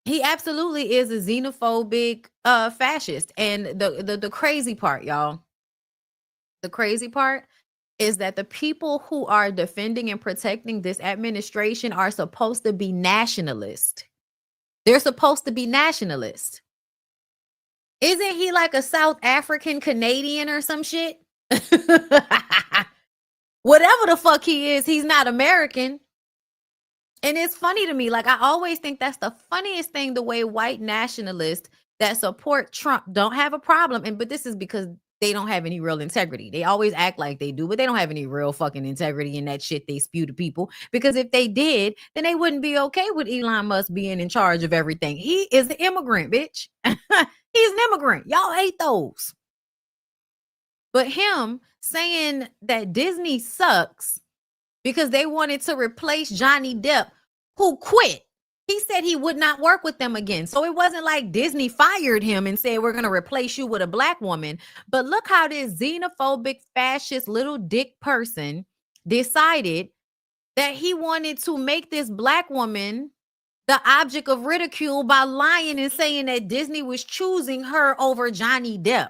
he absolutely is a xenophobic fascist. And the crazy part, y'all, the crazy part is that the people who are defending and protecting this administration are supposed to be nationalists. They're supposed to be nationalists. Isn't he like a South African Canadian or some shit? Whatever the fuck he is, he's not American. And it's funny to me. Like, I always think that's the funniest thing, the way white nationalists that support Trump don't have a problem. But this is because they don't have any real integrity. They always act like they do, but they don't have any real fucking integrity in that shit they spew to people. Because if they did, then they wouldn't be okay with Elon Musk being in charge of everything. He is an immigrant, bitch. He's an immigrant. Y'all hate those. But him saying that Disney sucks because they wanted to replace Johnny Depp, who quit. He said he would not work with them again. So it wasn't like Disney fired him and said, we're going to replace you with a black woman. But look how this xenophobic, fascist, little dick person decided that he wanted to make this black woman the object of ridicule by lying and saying that Disney was choosing her over Johnny Depp.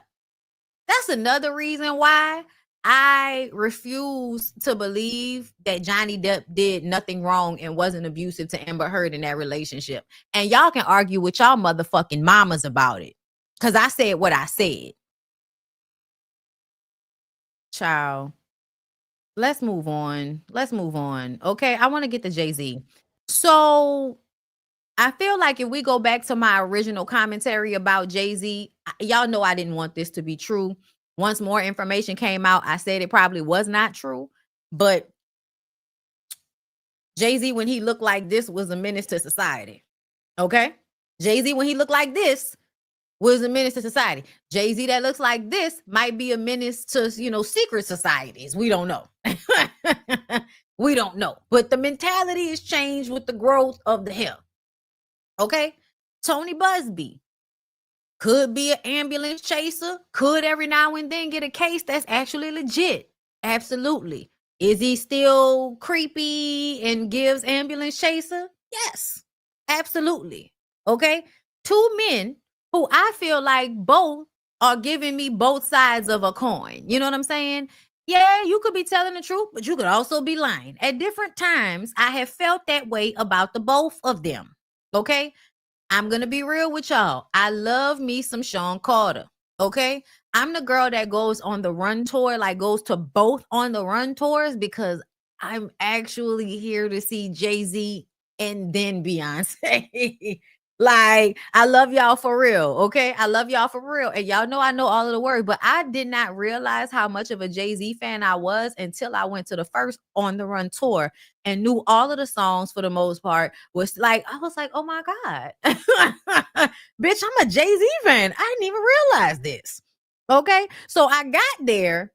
That's another reason why I refuse to believe that Johnny Depp did nothing wrong and wasn't abusive to Amber Heard in that relationship. And y'all can argue with y'all motherfucking mamas about it. Because I said what I said. Child. Let's move on. Let's move on. Okay, I want to get to Jay-Z. So I feel like if we go back to my original commentary about Jay-Z, y'all know I didn't want this to be true. Once more information came out, I said it probably was not true. But Jay-Z, when he looked like this, was a menace to society. Okay? Jay-Z, when he looked like this, was a menace to society. Jay-Z that looks like this might be a menace to, secret societies. We don't know. We don't know. But the mentality has changed with the growth of the hair. Okay? Tony Busby could be an ambulance chaser, could every now and then get a case that's actually legit. Absolutely. Is he still creepy and gives ambulance chaser? Yes, absolutely. Okay? Two men who I feel like both are giving me both sides of a coin. You know what I'm saying? Yeah, you could be telling the truth, but you could also be lying. At different times, I have felt that way about the both of them. Okay? I'm going to be real with y'all. I love me some Sean Carter. Okay? I'm the girl that goes on the run tour, like goes to both on the run tours, because I'm actually here to see Jay-Z and then Beyonce. Like, I love y'all for real. Okay? I love y'all for real. And y'all know I know all of the words, but I did not realize how much of a Jay-Z fan I was until I went to the first On the Run tour and knew all of the songs for the most part. I was like, oh my God. Bitch, I'm a Jay-Z fan. I didn't even realize this. Okay? So I got there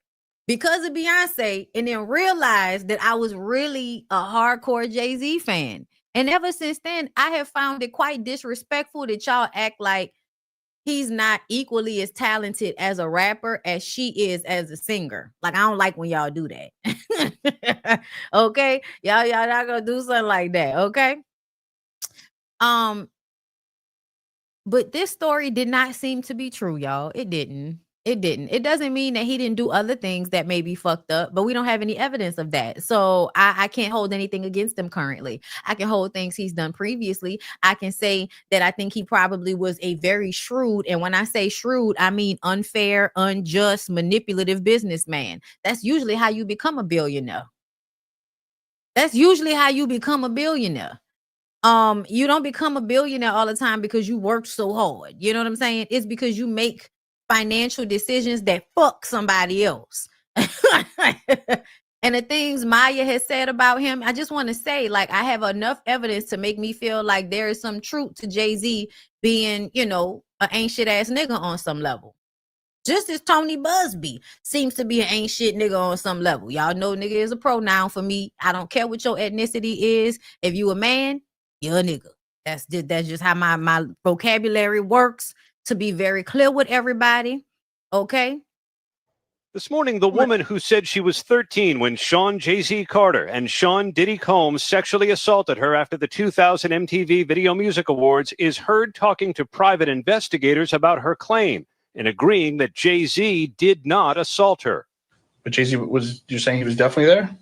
because of Beyonce and then realized that I was really a hardcore Jay-Z fan. And ever since then, I have found it quite disrespectful that y'all act like he's not equally as talented as a rapper as she is as a singer. Like, I don't like when y'all do that. Okay? Y'all not gonna do something like that, okay? But this story did not seem to be true, y'all. It didn't. It doesn't mean that he didn't do other things that may be fucked up, but we don't have any evidence of that. So I can't hold anything against him currently. I can hold things he's done previously. I can say that I think he probably was a very shrewd, and when I say shrewd, I mean unfair, unjust, manipulative businessman. That's usually how you become a billionaire. That's usually how you become a billionaire. You don't become a billionaire all the time because you worked so hard. You know what I'm saying? It's because you make financial decisions that fuck somebody else. And the things Maya has said about him, I just want to say, like, I have enough evidence to make me feel like there is some truth to Jay-Z being, an ain't shit ass nigga on some level. Just as Tony Busby seems to be an ain't shit nigga on some level. Y'all know nigga is a pronoun for me. I don't care what your ethnicity is. If you a man, you're a nigga. That's just how my vocabulary works, to be very clear with everybody. Okay? This morning, the woman who said she was 13 when Sean Jay-Z Carter and Sean Diddy Combs sexually assaulted her after the 2000 MTV Video Music Awards is heard talking to private investigators about her claim and agreeing that Jay-Z did not assault her. But Jay-Z you're saying he was definitely there?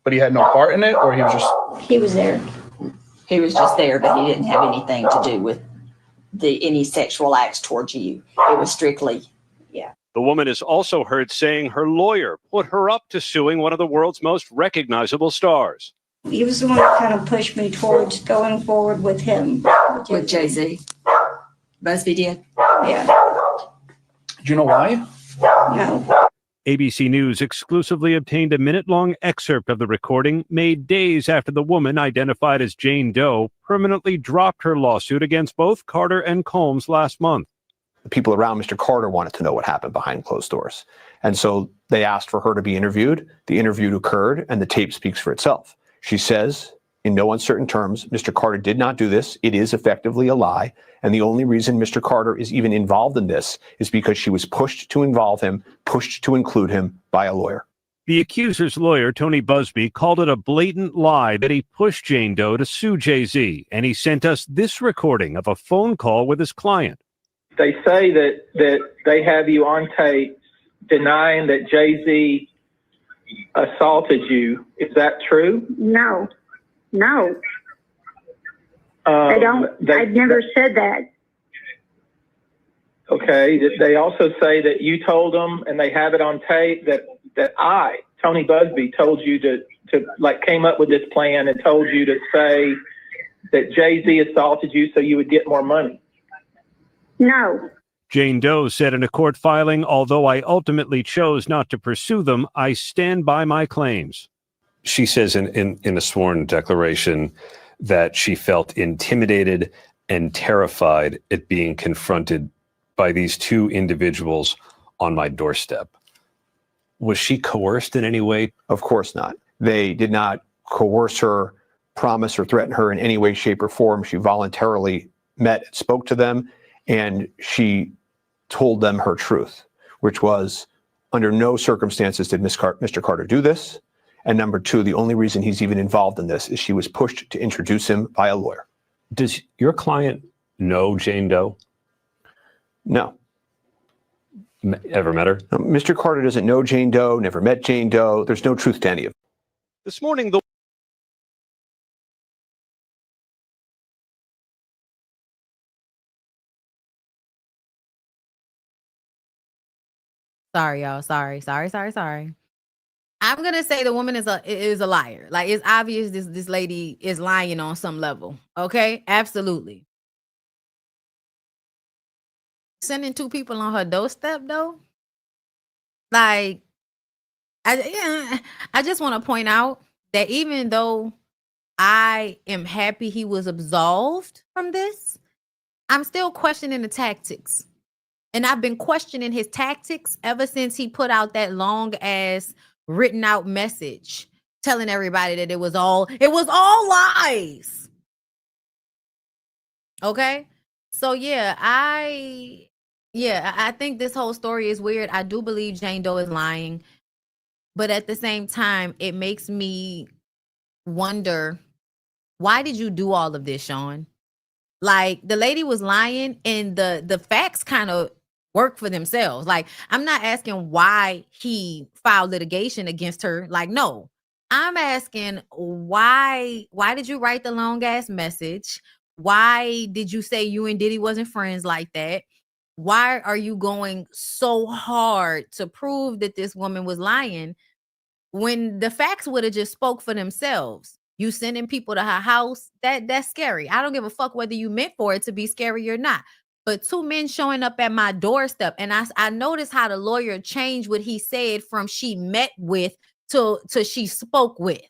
But he had no part in it, or he was just... He was there. He was just there, but he didn't have anything to do with any sexual acts towards you. It was strictly, yeah. The woman is also heard saying her lawyer put her up to suing one of the world's most recognizable stars. He was the one that kind of pushed me towards going forward with him. With Jay-Z. Busby did? Yeah. Do you know why? No. ABC News exclusively obtained a minute-long excerpt of the recording made days after the woman, identified as Jane Doe, permanently dropped her lawsuit against both Carter and Combs last month. The people around Mr. Carter wanted to know what happened behind closed doors. And so they asked for her to be interviewed. The interview occurred, and the tape speaks for itself. She says, in no uncertain terms, Mr. Carter did not do this. It is effectively a lie. And the only reason Mr. Carter is even involved in this is because she was pushed to involve him, pushed to include him by a lawyer. The accuser's lawyer, Tony Busby, called it a blatant lie that he pushed Jane Doe to sue Jay-Z, and he sent us this recording of a phone call with his client. They say that they have you on tape denying that Jay-Z assaulted you. Is that true? No. I don't. I've never said that. Okay. They also say that you told them, and they have it on tape, that I, Tony Busby, told you to came up with this plan and told you to say that Jay-Z assaulted you so you would get more money. No. Jane Doe said in a court filing, although I ultimately chose not to pursue them, I stand by my claims. She says in a sworn declaration that she felt intimidated and terrified at being confronted by these two individuals on my doorstep. Was she coerced in any way? Of course not. They did not coerce her, promise or threaten her in any way, shape, or form. She voluntarily met and spoke to them, and she told them her truth, which was, under no circumstances did Mr. Carter do this. And number two, the only reason he's even involved in this is she was pushed to introduce him by a lawyer. Does your client know Jane Doe? No. Ever met her? No, Mr. Carter doesn't know Jane Doe, never met Jane Doe. There's no truth to any of it. This morning, the Sorry, y'all. Sorry. I'm gonna say the woman is a liar. Like, it's obvious this lady is lying on some level. Okay, absolutely. Sending two people on her doorstep though, like, I just want to point out that even though I am happy he was absolved from this, I'm still questioning the tactics. And I've been questioning his tactics ever since he put out that long ass written out message telling everybody that it was all lies. Okay? So yeah, I think this whole story is weird. I do believe Jane Doe is lying. But at the same time, it makes me wonder, why did you do all of this, Sean? Like, the lady was lying and the facts kind of work for themselves. Like, I'm not asking why he filed litigation against her. Like, no. I'm asking why did you write the long ass message? Why did you say you and Diddy wasn't friends like that? Why are you going so hard to prove that this woman was lying when the facts would have just spoke for themselves? You sending people to her house, that's scary. I don't give a fuck whether you meant for it to be scary or not. But two men showing up at my doorstep, and I noticed how the lawyer changed what he said from she met with to she spoke with.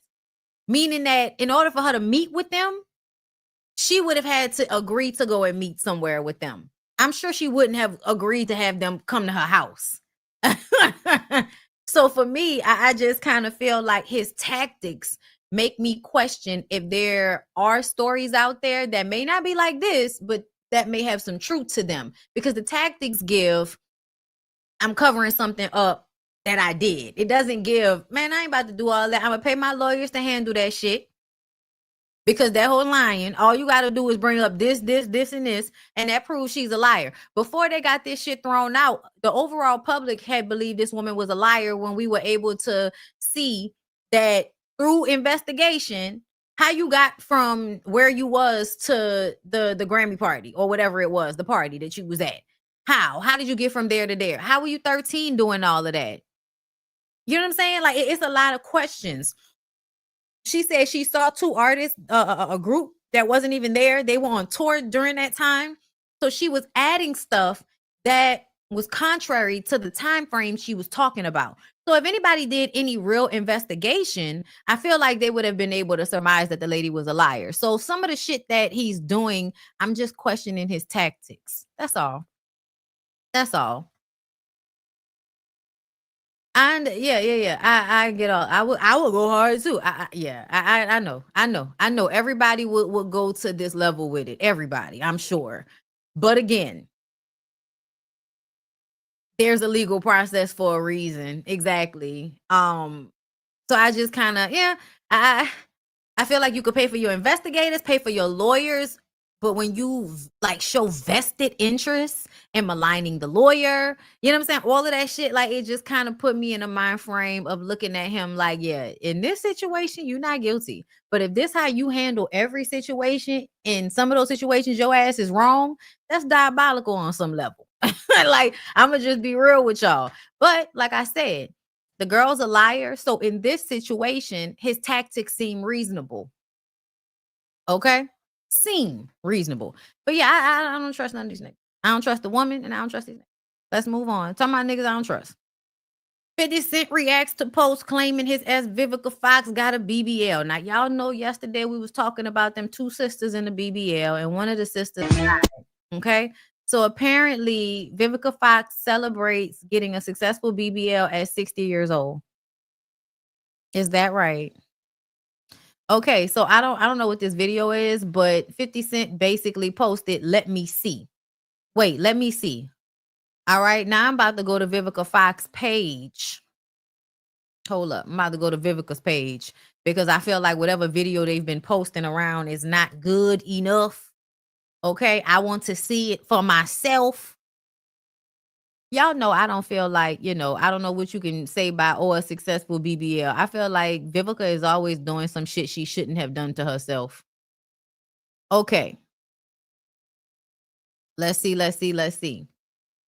Meaning that in order for her to meet with them, she would have had to agree to go and meet somewhere with them. I'm sure she wouldn't have agreed to have them come to her house. So for me, I just kind of feel like his tactics make me question if there are stories out there that may not be like this, but that may have some truth to them. Because the tactics give, I'm covering something up that I did. It doesn't give, man, I ain't about to do all that. I'm going to pay my lawyers to handle that shit. Because that whole lying, all you got to do is bring up this, and this, and that proves she's a liar. Before they got this shit thrown out, the overall public had believed this woman was a liar when we were able to see that through investigation, how you got from where you was to the Grammy party or whatever it was, the party that you was at. How did you get from there to there? How were you 13 doing all of that? You know what I'm saying? Like, it's a lot of questions. She said she saw two artists, a group that wasn't even there. They were on tour during that time. So she was adding stuff that was contrary to the time frame she was talking about. So if anybody did any real investigation, I feel like they would have been able to surmise that the lady was a liar. So some of the shit that he's doing, I'm just questioning his tactics. That's all. That's all. And yeah. I get all. I would go hard too. I know. Everybody would go to this level with it. Everybody, I'm sure. But again, there's a legal process for a reason. Exactly. So I just kind of, I feel like you could pay for your investigators, pay for your lawyers, but when you like show vested interest in maligning the lawyer, you know what I'm saying? All of that shit, like it just kind of put me in a mind frame of looking at him like, yeah, in this situation, you're not guilty. But if this how you handle every situation, in some of those situations, your ass is wrong, that's diabolical on some level. Like, I'm gonna just be real with y'all. But like I said, the girl's a liar. So in this situation, his tactics seem reasonable. Okay? Seem reasonable. But yeah, I don't trust none of these niggas. I don't trust the woman and I don't trust these niggas. Let's move on. Talking about niggas I don't trust. 50 Cent reacts to post claiming his ex Vivica Fox got a BBL. Now, y'all know yesterday we was talking about them two sisters in the BBL and one of the sisters died. Okay? So apparently, Vivica Fox celebrates getting a successful BBL at 60 years old. Is that right? Okay, so I don't know what this video is, but 50 Cent basically posted, "Let me see." Wait, let me see. All right, now I'm about to go to Vivica Fox page. Hold up, I'm about to go to Vivica's page because I feel like whatever video they've been posting around is not good enough. Okay, I want to see it for myself. Y'all know I don't feel like, I don't know what you can say about a successful BBL. I feel like Vivica is always doing some shit she shouldn't have done to herself. Okay. Let's see.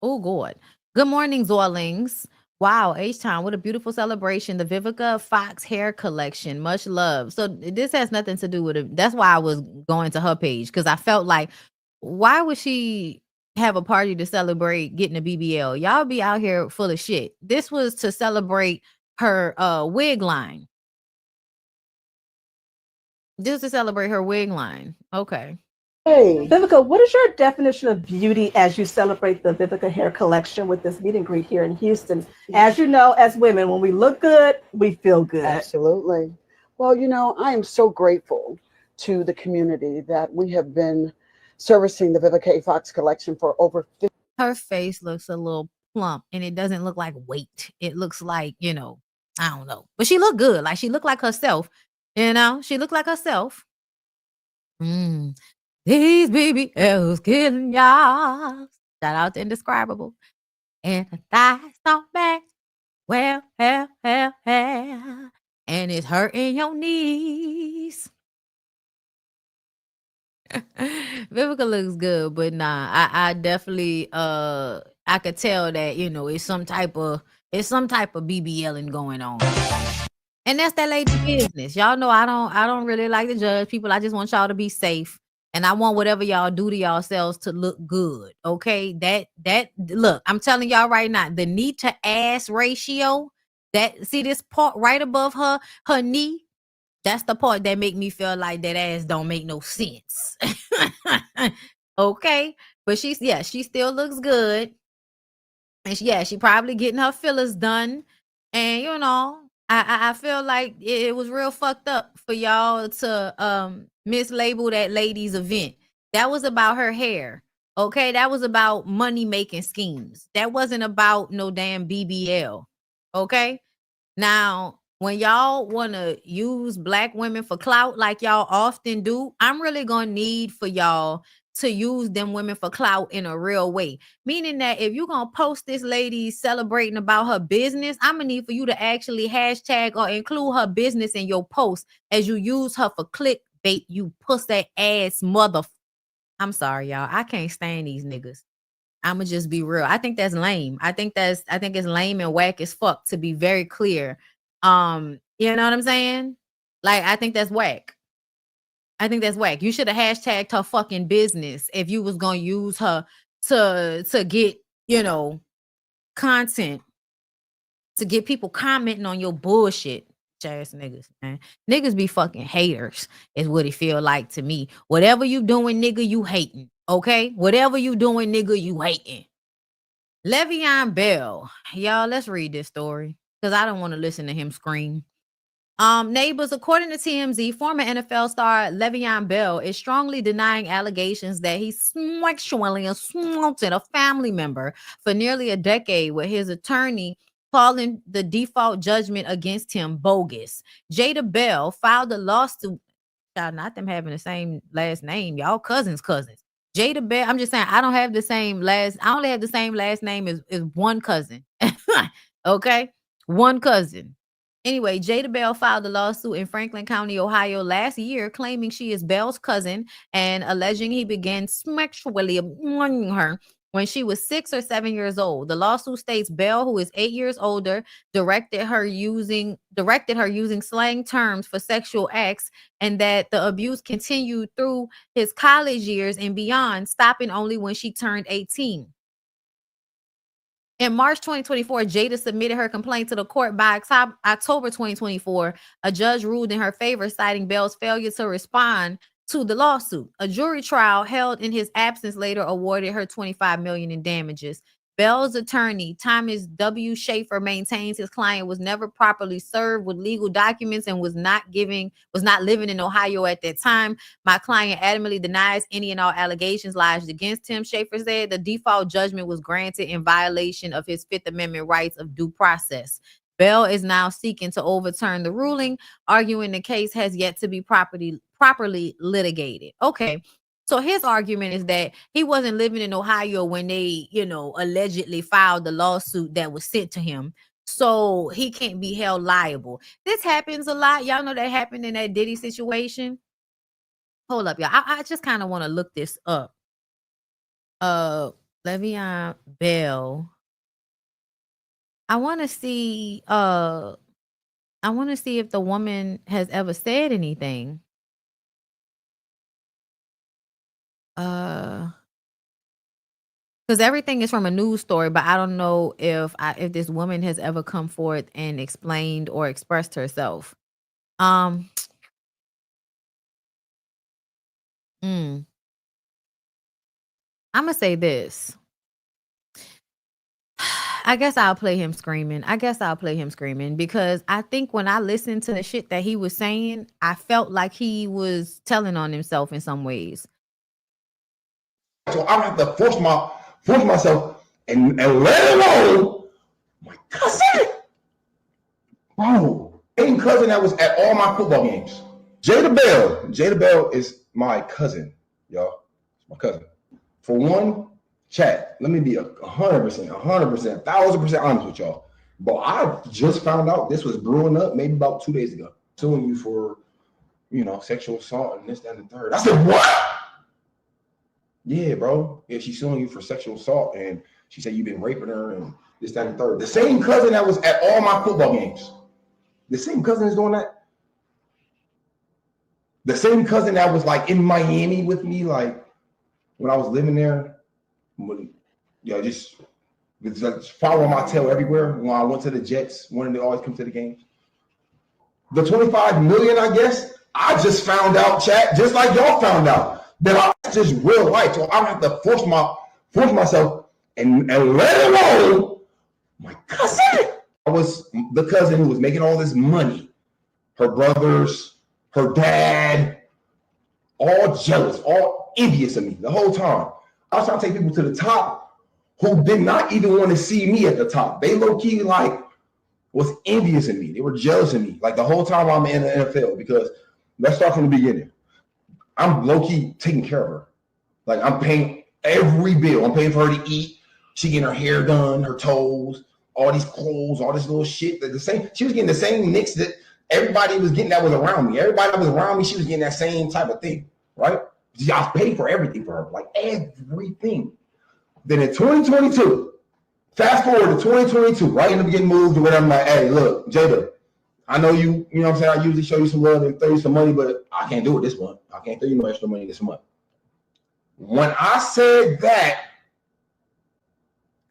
Oh, God. Good morning, Zorlings. Wow, H-Town, what a beautiful celebration. The Vivica Fox hair collection. Much love. So this has nothing to do with it. That's why I was going to her page, because I felt like, why would she have a party to celebrate getting a BBL? Y'all be out here full of shit. This was to celebrate her wig line. Just to celebrate her wig line. Okay. Hey, Vivica, what is your definition of beauty as you celebrate the Vivica hair collection with this meet and greet here in Houston? As you know, as women, when we look good, we feel good. Absolutely. Well, I am so grateful to the community that we have been servicing the Vivica Fox collection for over 50. Her face looks a little plump and it doesn't look like weight. It looks like, I don't know. But she looked good. Like she looked like herself. She looked like herself. These BBLs killing y'all. Shout out to Indescribable. And the thighs don't match. Well, hell. And it's hurting your knees. Vivica looks good, but nah, I definitely I could tell that, it's some type of BBLing going on. And that's that lady business. Y'all know I don't really like to judge people. I just want y'all to be safe. And I want whatever y'all do to yourselves to look good. Okay. That look, I'm telling y'all right now, the knee to ass ratio, see this part right above her knee, that's the part that make me feel like that ass don't make no sense. Okay. But she still looks good. And she probably getting her fillers done. And I feel like it was real fucked up for y'all to mislabel that lady's event. That was about her hair. Okay, that was about money making schemes. That wasn't about no damn BBL. Okay, now when y'all want to use Black women for clout like y'all often do, I'm really gonna need for y'all to use them women for clout in a real way. Meaning that if you're going to post this lady celebrating about her business, I'm going to need for you to actually hashtag or include her business in your post as you use her for clickbait, you pussy ass mother. I'm sorry, y'all. I can't stand these niggas. I'm going to just be real. I think that's lame. I think it's lame and whack as fuck, to be very clear. You know what I'm saying? Like, I think that's whack. You should have hashtagged her fucking business if you was gonna use her to get, content to get people commenting on your bullshit. Ass niggas, man. Niggas be fucking haters, is what it feel like to me. Whatever you doing, nigga, you hating. Okay? Whatever you doing, nigga, you hating. Leveon Bell. Y'all, let's read this story. Because I don't want to listen to him scream. Neighbors, according to TMZ, former NFL star Leveon Bell is strongly denying allegations that he sexually assaulted a family member for nearly a decade, with his attorney calling the default judgment against him bogus. Jada Bell filed a lawsuit. Y'all, not them having the same last name. Y'all cousins. Jada Bell, I'm just saying, I only have the same last name as one cousin. Okay? One cousin. Anyway, Jada Bell filed a lawsuit in Franklin County, Ohio last year, claiming she is Bell's cousin and alleging he began sexually abusing her when she was 6 or 7 years old. The lawsuit states Bell, who is 8 years older, directed her using slang terms for sexual acts, and that the abuse continued through his college years and beyond, stopping only when she turned 18. In March 2024, Jada submitted her complaint to the court. By October 2024, a judge ruled in her favor, citing Bell's failure to respond to the lawsuit. A jury trial held in his absence later awarded her $25 million in damages. Bell's attorney, Thomas W. Schaefer, maintains his client was never properly served with legal documents and was not living in Ohio at that time. My client adamantly denies any and all allegations lodged against him, Schaefer said. The default judgment was granted in violation of his Fifth Amendment rights of due process. Bell is now seeking to overturn the ruling, arguing the case has yet to be properly litigated. Okay. So his argument is that he wasn't living in Ohio when they, allegedly filed the lawsuit that was sent to him. So he can't be held liable. This happens a lot. Y'all know that happened in that Diddy situation. Hold up, y'all. I just kind of want to look this up. Leveon Bell. I want to see if the woman has ever said anything. Because everything is from a news story, but I don't know if this woman has ever come forth and explained or expressed herself. I'm gonna say this. I guess I'll play him screaming because I think when I listened to the shit that he was saying, I felt like he was telling on himself in some ways. So I have to force myself and let alone my cousin. Bro, same cousin that was at all my football games. Jada Bell is my cousin, y'all. My cousin. For one, chat, let me be 100%, 1,000% honest with y'all. But I just found out this was brewing up maybe about 2 days ago. Suing you for, sexual assault and this, that, and the third. I said, what? Yeah, bro. Yeah, she's suing you for sexual assault, and she said you've been raping her and this, that, and the third. The same cousin that was at all my football games. The same cousin is doing that. The same cousin that was like in Miami with me, like when I was living there. Just following my tail everywhere. When I went to the Jets, wanted to always come to the games. The 25 million, I guess, I just found out, chat, just like y'all found out. That's just real life. So I have to force myself and let alone my cousin. I was the cousin who was making all this money. Her brothers, her dad, all jealous, all envious of me the whole time. I was trying to take people to the top who did not even want to see me at the top. They low-key was envious of me. They were jealous of me like the whole time I'm in the NFL, because let's start from the beginning. I'm low-key taking care of her. Like, I'm paying every bill. I'm paying for her to eat. She getting her hair done, her toes, all these clothes, all this little shit. She was getting the same nicks that everybody was getting that was around me. Everybody that was around me, she was getting that same type of thing, right? I was paying for everything for her, like everything. Then in 2022, fast forward to 2022, right in the beginning moved or whatever, I'm like, hey, look, Jada, I know you know what I'm saying? I usually show you some love and throw you some money, but I can't do it this month. I can't throw you no extra money this month. When I said that,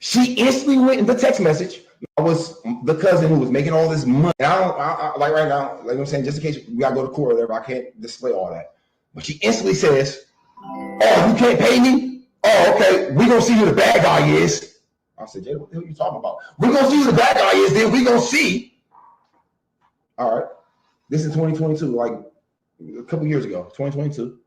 She instantly went in the text message. I was the cousin who was making all this money. And I like right now, like I'm saying, just in case we gotta go to court or whatever, I can't display all that. But she instantly says, "Oh, you can't pay me? Oh, okay. We gonna see who the bad guy is." I said, "Jada, what the hell are you talking about? We gonna see who the bad guy is, then we gonna see." All right. This is 2022, like a couple years ago, 2022.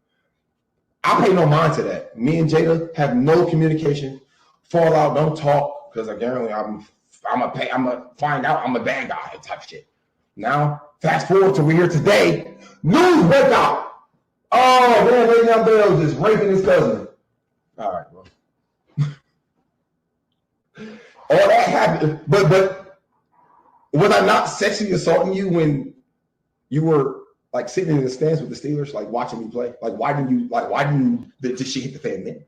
I pay no mind to that. Me and Jada have no communication, fall out, don't talk, because I guarantee I'm gonna find out I'm a bad guy type shit. Now, fast forward to we're here today, news break out. Oh man, Leveon Bell just raping his cousin. All right, bro. All that happened, but was I not sexually assaulting you when you were like sitting in the stands with the Steelers, like watching me play? Like, why did she hit the fan then?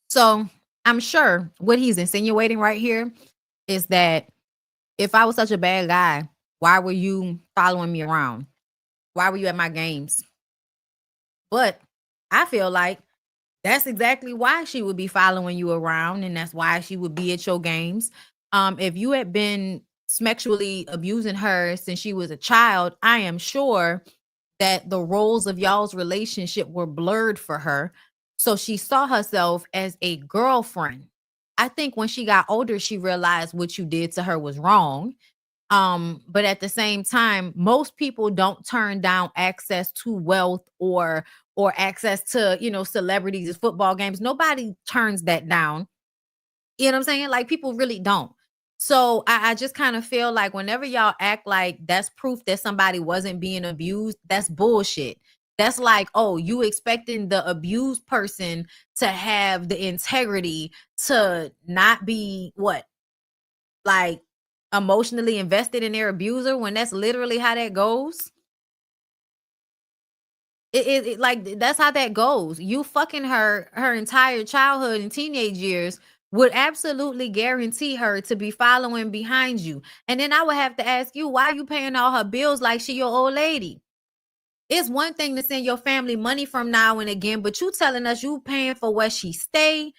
So I'm sure what he's insinuating right here is that if I was such a bad guy, why were you following me around? Why were you at my games? But I feel like that's exactly why she would be following you around, and that's why she would be at your games. If you had been sexually abusing her since she was a child, I am sure that the roles of y'all's relationship were blurred for her. So she saw herself as a girlfriend. I think when she got older, she realized what you did to her was wrong. But at the same time, most people don't turn down access to wealth or access to, celebrities at football games. Nobody turns that down. You know what I'm saying? Like, people really don't. So I just kind of feel like whenever y'all act like that's proof that somebody wasn't being abused, that's bullshit. That's like, oh, you expecting the abused person to have the integrity to not be like emotionally invested in their abuser, when that's literally how that goes. It like, that's how that goes. You fucking her entire childhood and teenage years would absolutely guarantee her to be following behind you. And then I would have to ask you, why are you paying all her bills like she your old lady? It's one thing to send your family money from now and again, but you telling us you paying for where she stay.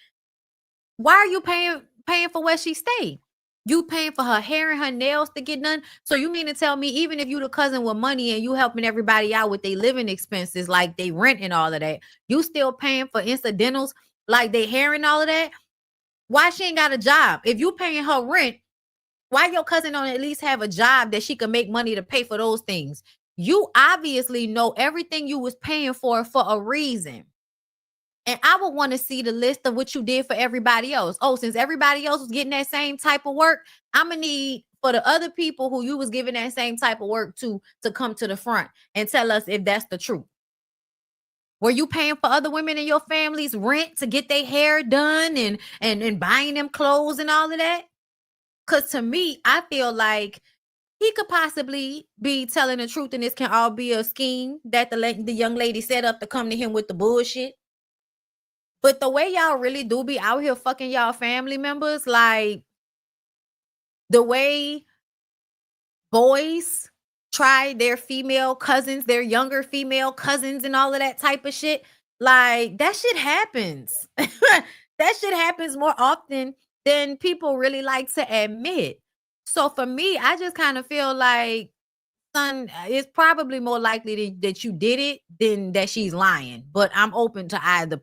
Why are you paying for where she stay? You paying for her hair and her nails to get done. So you mean to tell me, even if you the cousin with money and you helping everybody out with their living expenses, like they rent and all of that, you still paying for incidentals like they hair and all of that? Why she ain't got a job? If you paying her rent, why your cousin don't at least have a job that she can make money to pay for those things? You obviously know everything you was paying for a reason. And I would want to see the list of what you did for everybody else. Oh, since everybody else was getting that same type of work, I'm going to need for the other people who you was giving that same type of work to come to the front and tell us if that's the truth. Were you paying for other women in your family's rent to get their hair done and buying them clothes and all of that? Because to me, I feel like he could possibly be telling the truth, and this can all be a scheme that the young lady set up to come to him with the bullshit. But the way y'all really do be out here fucking y'all family members, like the way boys try their female cousins, their younger female cousins and all of that type of shit, like that shit happens. That shit happens more often than people really like to admit. So for me, I just kind of feel like, son, it's probably more likely that you did it than that she's lying. But I'm open to either,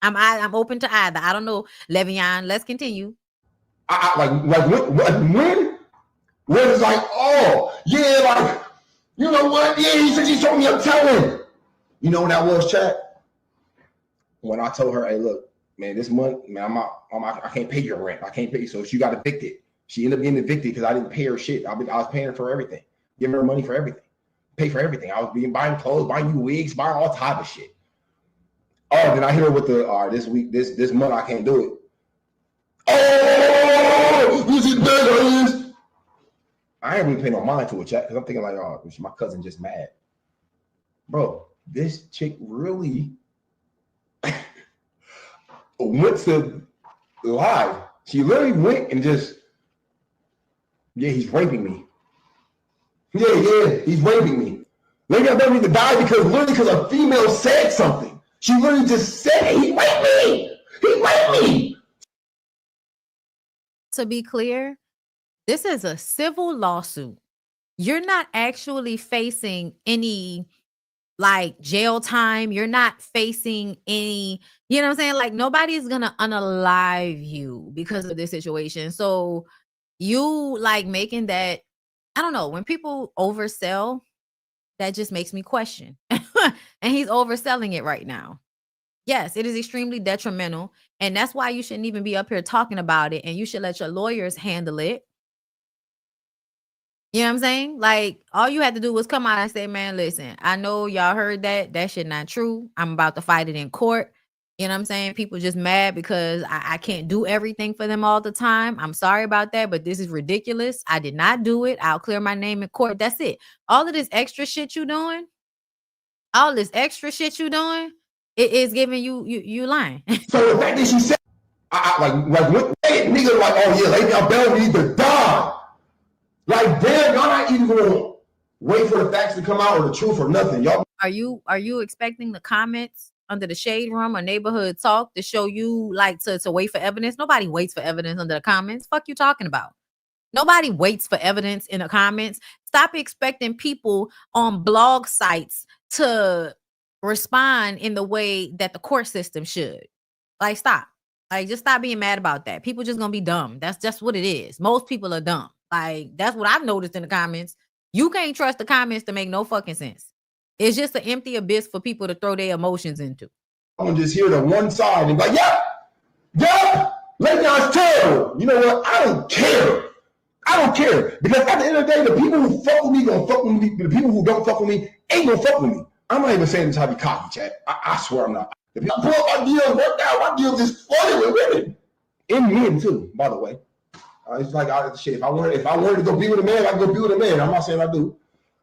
I'm open to either. I don't know, Leveon. Let's continue. When it's like, oh yeah, like, you know what? Yeah, he said she told me I'm telling. You know when that was, chat? When I told her, hey, look, man, this month, man, I can't pay your rent. I can't pay you. So she got evicted. She ended up getting evicted because I didn't pay her shit. I was paying her for everything, giving her money for everything, pay for everything. I was buying clothes, buying you wigs, buying all type of shit. Oh, then I hear with the this month I can't do it. Oh, you see the bad. I ain't really paying no mind to it, chat, because I'm thinking like, oh, my cousin just mad. Bro, this chick really went to live. She literally went and just, yeah, he's raping me. Yeah, he's raping me. Maybe I better need to die because a female said something. She literally just said, he raped me. He raped me. To be clear, this is a civil lawsuit. You're not actually facing any like jail time. You're not facing any, you know what I'm saying? Like nobody's gonna unalive you because of this situation. So you like making that, I don't know, when people oversell, that just makes me question. And he's overselling it right now. Yes, it is extremely detrimental. And that's why you shouldn't even be up here talking about it. And you should let your lawyers handle it. You know what I'm saying? Like, all you had to do was come out and say, man, listen, I know y'all heard that. That shit not true. I'm about to fight it in court. You know what I'm saying? People just mad because I can't do everything for them all the time. I'm sorry about that, but this is ridiculous. I did not do it. I'll clear my name in court. That's it. All of this extra shit you doing, it is giving you lying. So the fact that she said, like what nigga like, oh yeah, Leveon Bell need to die. Like damn, y'all not even gonna wait for the facts to come out or the truth or nothing. Y'all Are you expecting the comments under the shade room or neighborhood talk to show you like to wait for evidence? Nobody waits for evidence under the comments. Fuck you talking about? Nobody waits for evidence in the comments. Stop expecting people on blog sites to respond in the way that the court system should. Like, stop. Like, just stop being mad about that. People just gonna be dumb. That's just what it is. Most people are dumb. Like, that's what I've noticed in the comments. You can't trust the comments to make no fucking sense. It's just an empty abyss for people to throw their emotions into. I'm gonna just hear the one side and be like, yeah, Leveon's terrible. You know what? I don't care. Because at the end of the day, the people who fuck with me gonna fuck with me. The people who don't fuck with me ain't gonna fuck with me. I'm not even saying this how to be cocky, chat. I swear I'm not. If y'all pull up my deals, work out, my deals is flooded with women. And men too, by the way. It's like shit. If I wanted to go be with a man, I can go be with a man. I'm not saying I do.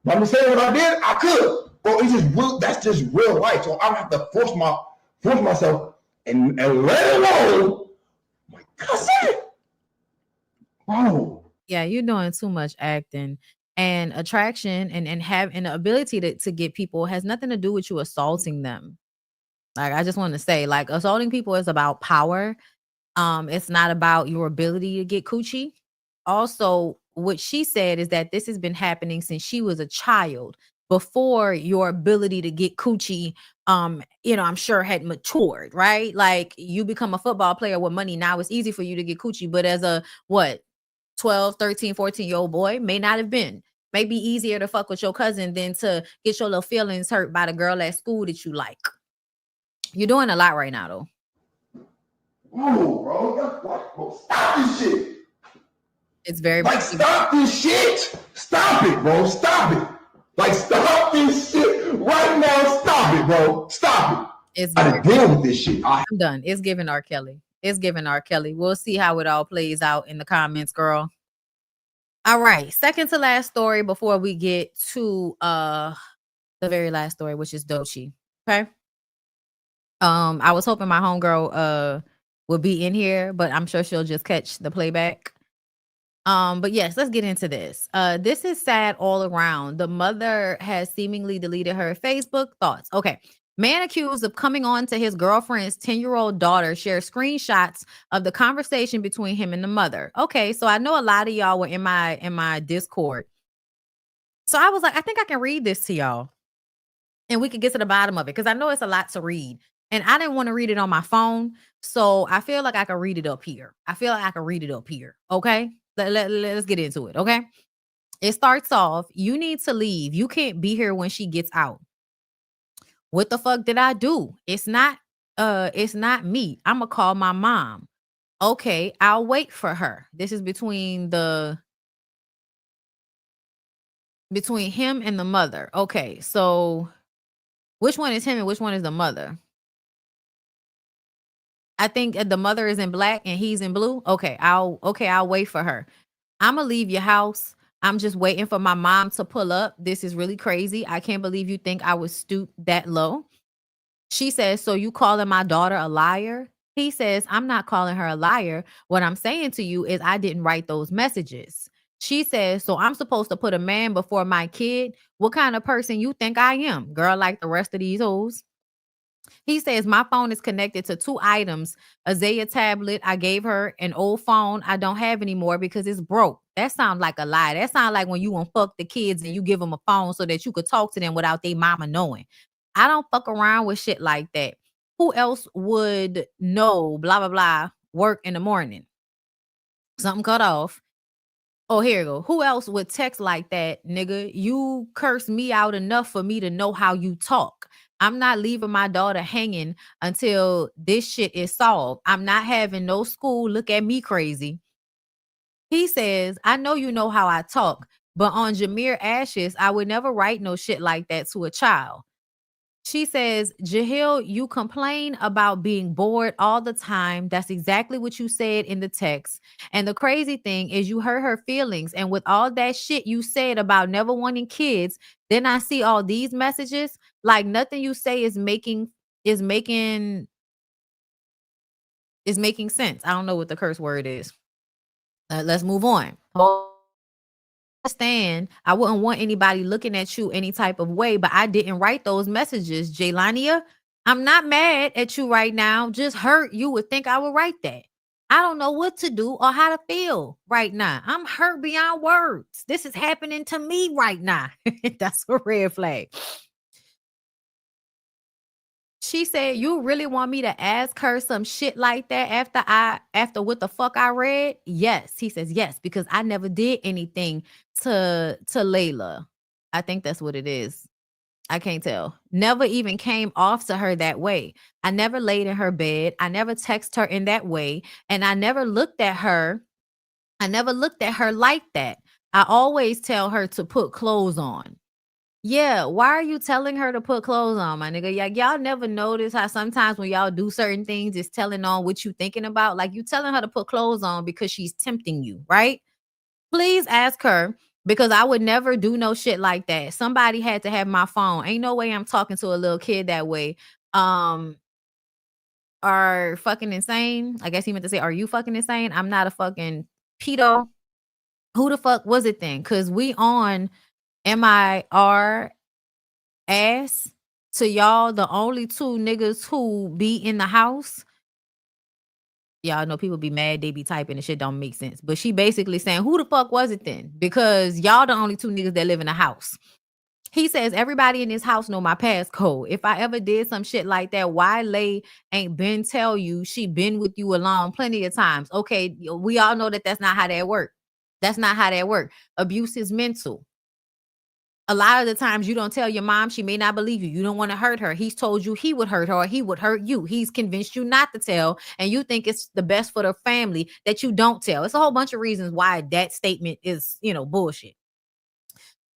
But I'm just saying what I did, I could. Bro, it's just real, that's just real life. So I have to force myself and let alone my cousin. Bro. Yeah, you're doing too much acting. And attraction and having the ability to get people has nothing to do with you assaulting them. Like, I just want to say, like, assaulting people is about power. It's not about your ability to get coochie. Also, what she said is that this has been happening since she was a child, before your ability to get coochie, I'm sure had matured, right? Like, you become a football player with money. Now it's easy for you to get coochie, but as a 12, 13, 14-year-old boy, may not have been. May be easier to fuck with your cousin than to get your little feelings hurt by the girl at school that you like. You're doing a lot right now, though. Ooh, bro, stop this shit. It's very like, stop this shit. Stop it, bro. Stop it. Like, stop this shit right now. Stop it, bro. Stop it. I gotta deal with this shit. I'm done. It's giving R. Kelly. We'll see how it all plays out in the comments, girl. All right. Second to last story before we get to the very last story, which is Doechi. Okay. I was hoping my homegirl would be in here, but I'm sure she'll just catch the playback. But yes, let's get into this. This is sad all around. The mother has seemingly deleted her Facebook thoughts. Okay. Man accused of coming on to his girlfriend's 10-year-old daughter shares screenshots of the conversation between him and the mother. Okay, so I know a lot of y'all were in my Discord. So I was like, I think I can read this to y'all. And we could get to the bottom of it, because I know it's a lot to read. And I didn't want to read it on my phone. So I feel like I can read it up here. Okay? Let's get into it, okay? It starts off, you need to leave. You can't be here when she gets out. What the fuck did I do? It's not me. I'm gonna call my mom. Okay, I'll wait for her. This is between him and the mother. Okay, so which one is him and which one is the mother? I think the mother is in black and he's in blue. Okay, I'll wait for her. I'm gonna leave your house. I'm just waiting for my mom to pull up. This is really crazy. I can't believe you think I would stoop that low. She says, so you calling my daughter a liar? He says, I'm not calling her a liar. What I'm saying to you is I didn't write those messages. She says, so I'm supposed to put a man before my kid? What kind of person you think I am? Girl, like the rest of these hoes. He says, my phone is connected to 2 items. A Zaya tablet I gave her, an old phone I don't have anymore because it's broke. That sounds like a lie. That sounds like when you want to fuck the kids and you give them a phone so that you could talk to them without their mama knowing. I don't fuck around with shit like that. Who else would know, blah, blah, blah, work in the morning? Something cut off. Oh, here you go. Who else would text like that, nigga? You curse me out enough for me to know how you talk. I'm not leaving my daughter hanging until this shit is solved. I'm not having no school look at me crazy. He says, I know you know how I talk, but on Jameer Ashes, I would never write no shit like that to a child. She says, Jahil, you complain about being bored all the time. That's exactly what you said in the text. And the crazy thing is you hurt her feelings. And with all that shit you said about never wanting kids, then I see all these messages. Like nothing you say is making sense. I don't know what the curse word is. Let's move on. Understand, I wouldn't want anybody looking at you any type of way, but I didn't write those messages, Jaylania. I'm not mad at you right now, just hurt. You would think I would write that. I don't know what to do or how to feel right now. I'm hurt beyond words. This is happening to me right now. That's a red flag. She said, you really want me to ask her some shit like that after what the fuck I read? Yes. He says, yes, because I never did anything to Layla. I think that's what it is. I can't tell. Never even came off to her that way. I never laid in her bed. I never texted her in that way. And I never looked at her. I never looked at her like that. I always tell her to put clothes on. Yeah, why are you telling her to put clothes on, my nigga? Like, y'all never notice how sometimes when y'all do certain things, it's telling on what you thinking about. Like, you telling her to put clothes on because she's tempting you, right? Please ask her, because I would never do no shit like that. Somebody had to have my phone. Ain't no way I'm talking to a little kid that way. Are fucking insane? I guess he meant to say, are you fucking insane? I'm not a fucking pedo. Who the fuck was it then? Because we on MIR ass to y'all, the only 2 niggas who be in the house. Y'all know people be mad, they be typing and shit don't make sense. But she basically saying, who the fuck was it then? Because y'all the only 2 niggas that live in the house. He says, everybody in this house know my passcode. If I ever did some shit like that, why Lay ain't been tell you she been with you along plenty of times? Okay, we all know that that's not how that work. That's not how that work. Abuse is mental. A lot of the times you don't tell your mom, she may not believe you. You don't want to hurt her. He's told you he would hurt her or he would hurt you. He's convinced you not to tell, and you think it's the best for the family that you don't tell. It's a whole bunch of reasons why that statement is, bullshit.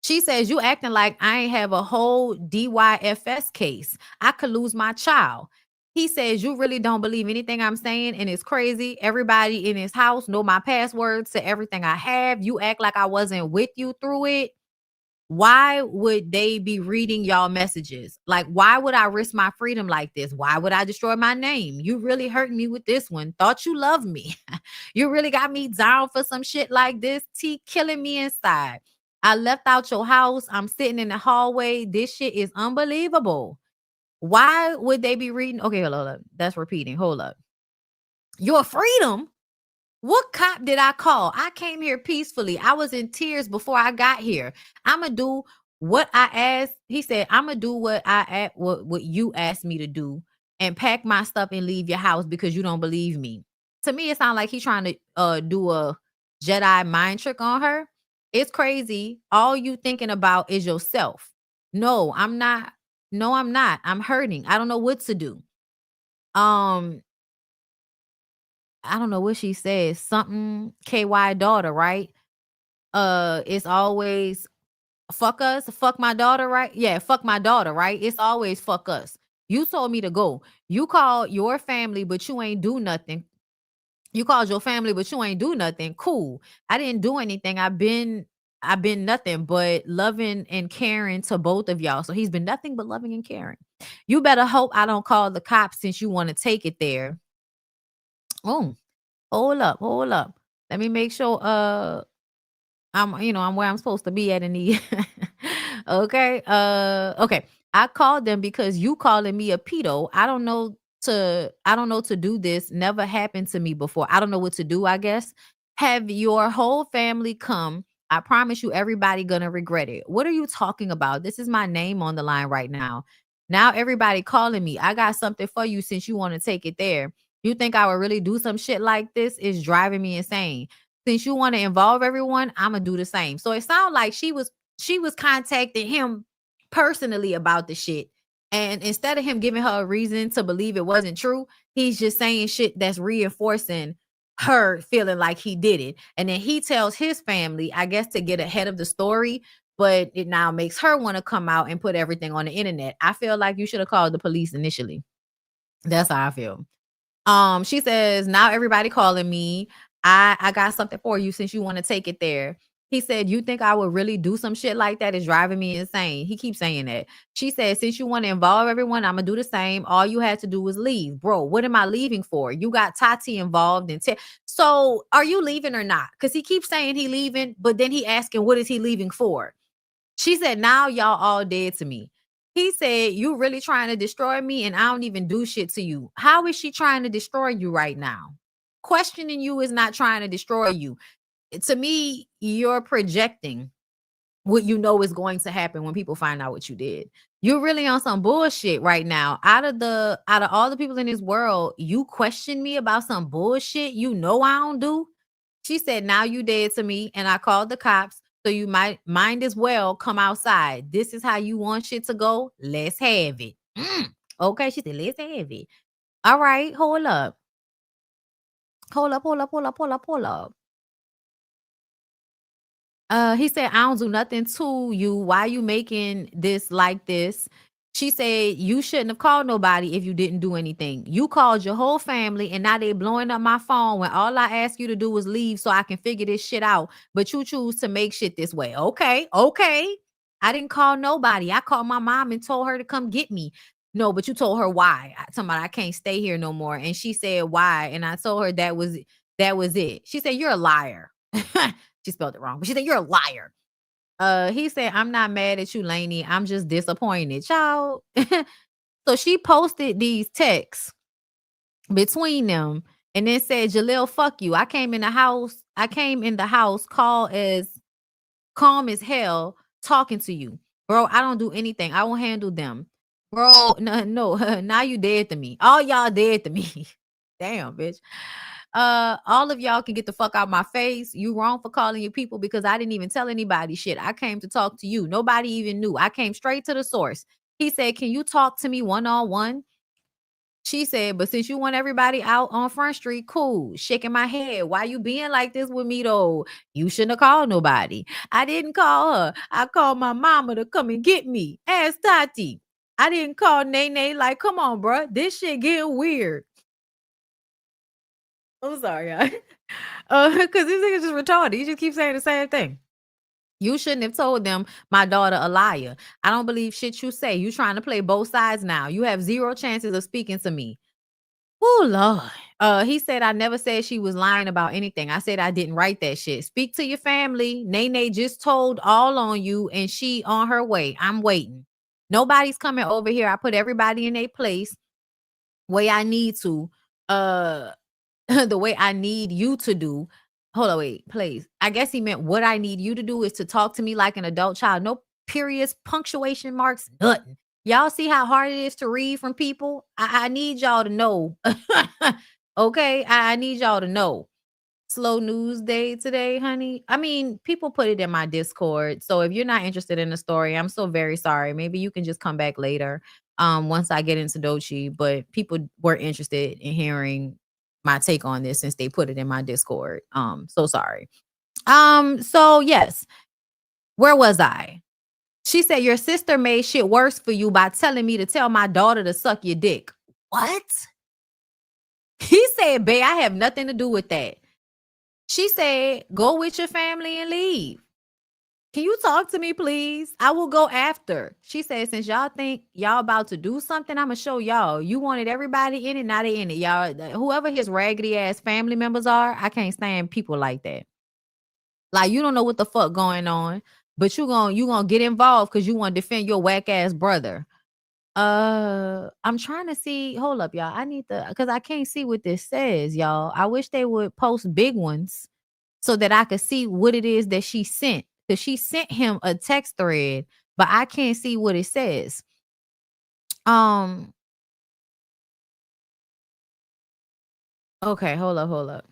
She says, you acting like I ain't have a whole DYFS case. I could lose my child. He says, you really don't believe anything I'm saying, and it's crazy. Everybody in his house know my passwords to everything I have. You act like I wasn't with you through it. Why would they be reading y'all messages? Like, why would I risk my freedom like this? Why would I destroy my name? You really hurting me with this one. Thought you loved me. You really got me down for some shit like this. T killing me inside. I left out your house. I'm sitting in the hallway. This shit is unbelievable. Why would they be reading? Okay, hold up. That's repeating. Hold up. Your freedom? What cop did I call? I came here peacefully. I was in tears before I got here. I'm going to do what I asked. He said, I'm going to do what you asked me to do and pack my stuff and leave your house because you don't believe me. To me, it sounds like he's trying to do a Jedi mind trick on her. It's crazy. All you thinking about is yourself. No, I'm not. No, I'm not. I'm hurting. I don't know what to do. I don't know what she says. Something KY daughter, right? It's always fuck us, fuck my daughter, right? Yeah, fuck my daughter, right? It's always fuck us. You told me to go. You called your family, but you ain't do nothing. You called your family, but you ain't do nothing. Cool. I didn't do anything. I've been nothing but loving and caring to both of y'all. So he's been nothing but loving and caring. You better hope I don't call the cops since you want to take it there. Oh, hold up. Let me make sure I'm where I'm supposed to be at in the okay. Okay. I called them because you calling me a pedo. I don't know to do this. Never happened to me before. I don't know what to do, I guess. Have your whole family come. I promise you everybody gonna regret it. What are you talking about? This is my name on the line right now. Now everybody calling me. I got something for you since you want to take it there. You think I would really do some shit like this? It's driving me insane. Since you want to involve everyone, I'm gonna do the same. So it sounds like she was contacting him personally about the shit. And instead of him giving her a reason to believe it wasn't true, he's just saying shit that's reinforcing her feeling like he did it. And then he tells his family, I guess, to get ahead of the story, but it now makes her want to come out and put everything on the internet. I feel like you should have called the police initially. That's how I feel. She says, now everybody calling me. I got something for you since you want to take it there. He said, you think I would really do some shit like that? Is driving me insane. He keeps saying that. She said, since you want to involve everyone, I'm going to do the same. All you had to do was leave. Bro, what am I leaving for? You got Tati involved in so are you leaving or not? Because he keeps saying he leaving, but then he asking, what is he leaving for? She said, now y'all all dead to me. He said, you really trying to destroy me and I don't even do shit to you. How is she trying to destroy you right now? Questioning you is not trying to destroy you. To me, you're projecting what you know is going to happen when people find out what you did. You're really on some bullshit right now. Out of all the people in this world, you question me about some bullshit you know I don't do. She said, now you dead to me and I called the cops. So you might mind as well come outside. This is how you want shit to go. Let's have it. Okay, she said, let's have it. All right, hold up. Hold up. He said, I don't do nothing to you. Why you making this like this? She said, you shouldn't have called nobody if you didn't do anything. You called your whole family and now they blowing up my phone when all I asked you to do was leave so I can figure this shit out. But you choose to make shit this way. Okay. I didn't call nobody. I called my mom and told her to come get me. No, but you told her why. I told her I can't stay here no more. And she said, why? And I told her that was it. She said, you're a liar. She spelled it wrong, but she said, you're a liar. He said, I'm not mad at you, Lainey. I'm just disappointed, child. So she posted these texts between them and then said, Jaleel, fuck you. I came in the house calm as hell talking to you. Bro, I don't do anything. I won't handle them. Bro, no, now you dead to me. All y'all dead to me. Damn, bitch. All of y'all can get the fuck out my face. You wrong for calling your people because I didn't even tell anybody shit. I came to talk to you. Nobody even knew. I came straight to the source. He said, can you talk to me one-on-one? She said, but since you want everybody out on Front Street, cool. Shaking my head. Why you being like this with me though? You shouldn't have called nobody. I didn't call her. I called my mama to come and get me. Ask Tati. I didn't call Nene. Like, come on, bro. This shit getting weird. I'm sorry, y'all. Because this nigga just retarded. He just keeps saying the same thing. You shouldn't have told them my daughter a liar. I don't believe shit you say. You trying to play both sides now. You have zero chances of speaking to me. Oh, Lord. He said, I never said she was lying about anything. I said I didn't write that shit. Speak to your family. Nene just told all on you and she on her way. I'm waiting. Nobody's coming over here. I put everybody in their place way I need to. The way I need you to do. Hold on, wait, please. I guess he meant what I need you to do is to talk to me like an adult child. No periods, punctuation marks, nothing. Y'all see how hard it is to read from people? I need y'all to know. Okay? I need y'all to know. Slow news day today, honey. I mean, people put it in my Discord. So if you're not interested in the story, I'm so very sorry. Maybe you can just come back later once I get into Doechi. But people were interested in hearing my take on this since they put it in my Discord. So sorry. So yes, where was I? She said, your sister made shit worse for you by telling me to tell my daughter to suck your dick. What? He said, babe, I have nothing to do with that. She said, go with your family and leave. Can you talk to me, please? I will go after. She said, since y'all think y'all about to do something, I'm going to show y'all. You wanted everybody in it, now they in it. Y'all, whoever his raggedy ass family members are, I can't stand people like that. Like, you don't know what the fuck going on, but you gonna get involved because you want to defend your whack ass brother. I'm trying to see. Hold up, y'all. I need the because I can't see what this says, y'all. I wish they would post big ones so that I could see what it is that she sent. Because she sent him a text thread, but I can't see what it says. Okay, hold up.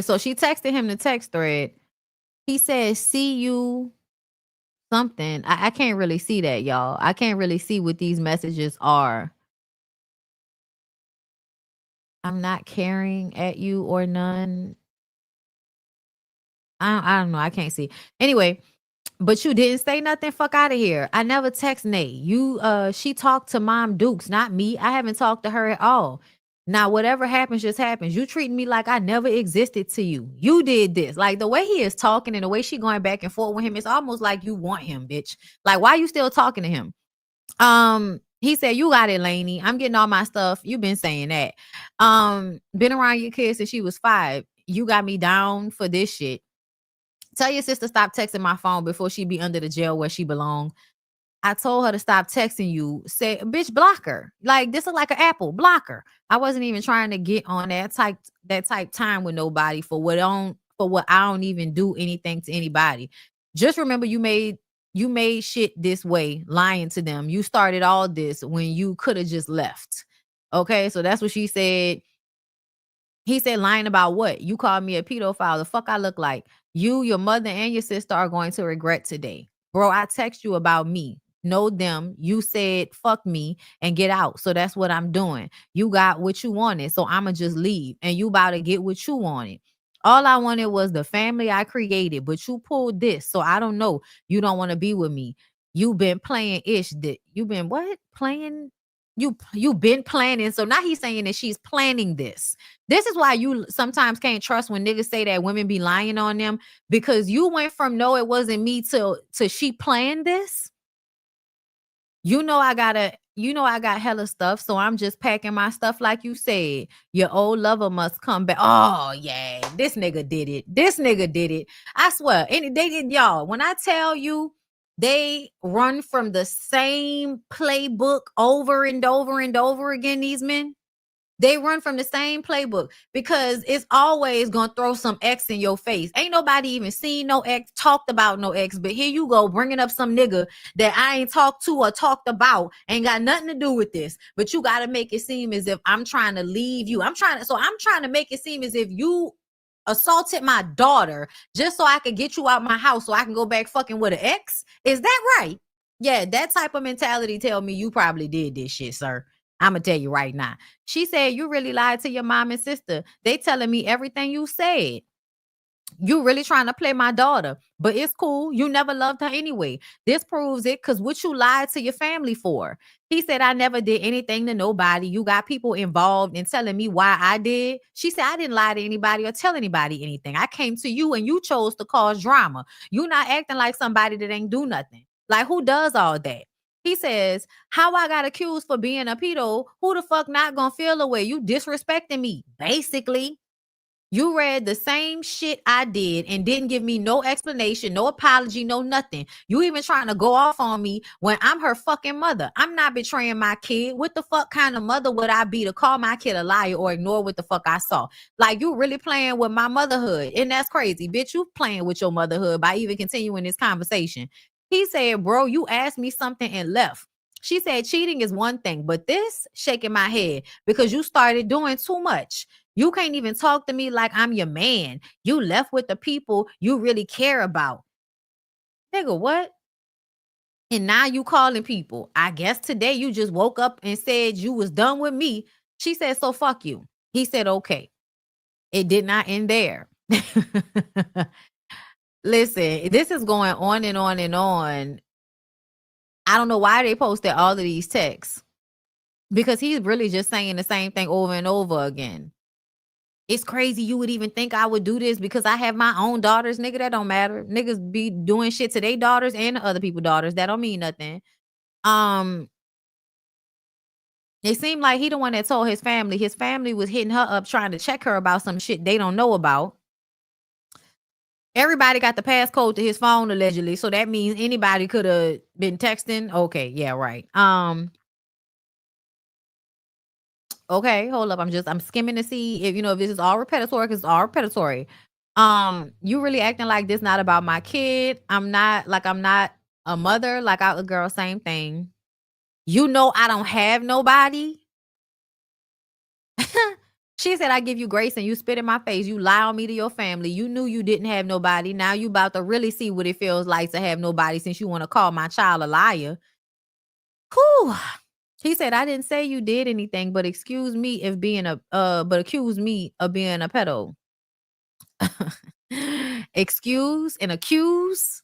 So she texted him the text thread. He says, "See you." Something. I can't really see that, y'all. I can't really see what these messages are. I'm not caring at you or none. I don't know. I can't see. Anyway, but you didn't say nothing. Fuck out of here. I never text Nate. She talked to Mom Dukes, not me. I haven't talked to her at all. Now, whatever happens, just happens. You treating me like I never existed to you. You did this. Like the way he is talking and the way she going back and forth with him, it's almost like you want him, bitch. Like, why you still talking to him? He said, "You got it, Lainey. I'm getting all my stuff." You've been saying that. Been around your kid since she was 5. You got me down for this shit. Tell your sister stop texting my phone before she be under the jail where she belong. I told her to stop texting you. Say, bitch, block her. Like, this is like an apple. Block her. I wasn't even trying to get on that type time with nobody for what I don't even do anything to anybody. Just remember you made shit this way, lying to them. You started all this when you could have just left. Okay, so that's what she said. He said, lying about what? You called me a pedophile. The fuck I look like? You, your mother, and your sister are going to regret today. Bro, I text you about me. Know them. You said, fuck me and get out. So that's what I'm doing. You got what you wanted. So I'ma just leave. And you about to get what you wanted. All I wanted was the family I created. But you pulled this. So I don't know. You don't want to be with me. You been playing ish. You been what? Playing? You been planning. So now he's saying that she's planning this. This is why you sometimes can't trust when niggas say that women be lying on them, because you went from no, it wasn't me to she planned this. You know I got hella stuff, so I'm just packing my stuff like you said. Your old lover must come back. Oh yeah, this nigga did it. I swear. And they did, y'all. When I tell you they run from the same playbook over and over and over again, these men. They run from the same playbook because it's always going to throw some X in your face. Ain't nobody even seen no X, talked about no X, but here you go bringing up some nigga that I ain't talked to or talked about, ain't got nothing to do with this. But you got to make it seem as if I'm trying to leave you. I'm trying to make it seem as if you assaulted my daughter just so I could get you out my house so I can go back fucking with an ex. Is that right? Yeah, that type of mentality tell me you probably did this shit, sir. I'm gonna tell you right now. She said, you really lied to your mom and sister. They telling me everything you said. You really trying to play my daughter, but it's cool. You never loved her anyway. This proves it, because what you lied to your family for. He said, I never did anything to nobody. You got people involved in telling me why I did. She said, I didn't lie to anybody or tell anybody anything. I came to you and you chose to cause drama. You not acting like somebody that ain't do nothing. Like, who does all that? He says, how I got accused for being a pedo, who the fuck not gonna feel away? You disrespecting me, basically. You read the same shit I did and didn't give me no explanation, no apology, no nothing. You even trying to go off on me when I'm her fucking mother. I'm not betraying my kid. What the fuck kind of mother would I be to call my kid a liar or ignore what the fuck I saw? Like, you really playing with my motherhood. And that's crazy. Bitch, you playing with your motherhood by even continuing this conversation. He said, bro, you asked me something and left. She said, cheating is one thing, but this, shaking my head because you started doing too much. You can't even talk to me like I'm your man. You left with the people you really care about. Nigga, what? And now you calling people. I guess today you just woke up and said you was done with me. She said, so fuck you. He said, okay. It did not end there. Listen, this is going on and on and on. I don't know why they posted all of these texts, because he's really just saying the same thing over and over again. It's crazy you would even think I would do this because I have my own daughters. Nigga, that don't matter. Niggas be doing shit to their daughters and other people's daughters. That don't mean nothing. It seemed like he the one that told his family. His family was hitting her up trying to check her about some shit they don't know about. Everybody got the passcode to his phone allegedly, so that means anybody could have been texting. Okay, yeah, right. Okay, hold up. I'm skimming to see if if this is all repetitive, because it's all repetitive. You really acting like this not about my kid. I'm not a mother. Like a girl, same thing. I don't have nobody. She said, I give you grace and you spit in my face. You lie on me to your family. You knew you didn't have nobody. Now you about to really see what it feels like to have nobody since you want to call my child a liar. Whew. He said, I didn't say you did anything, but excuse me if being but accuse me of being a pedo. Excuse and accuse.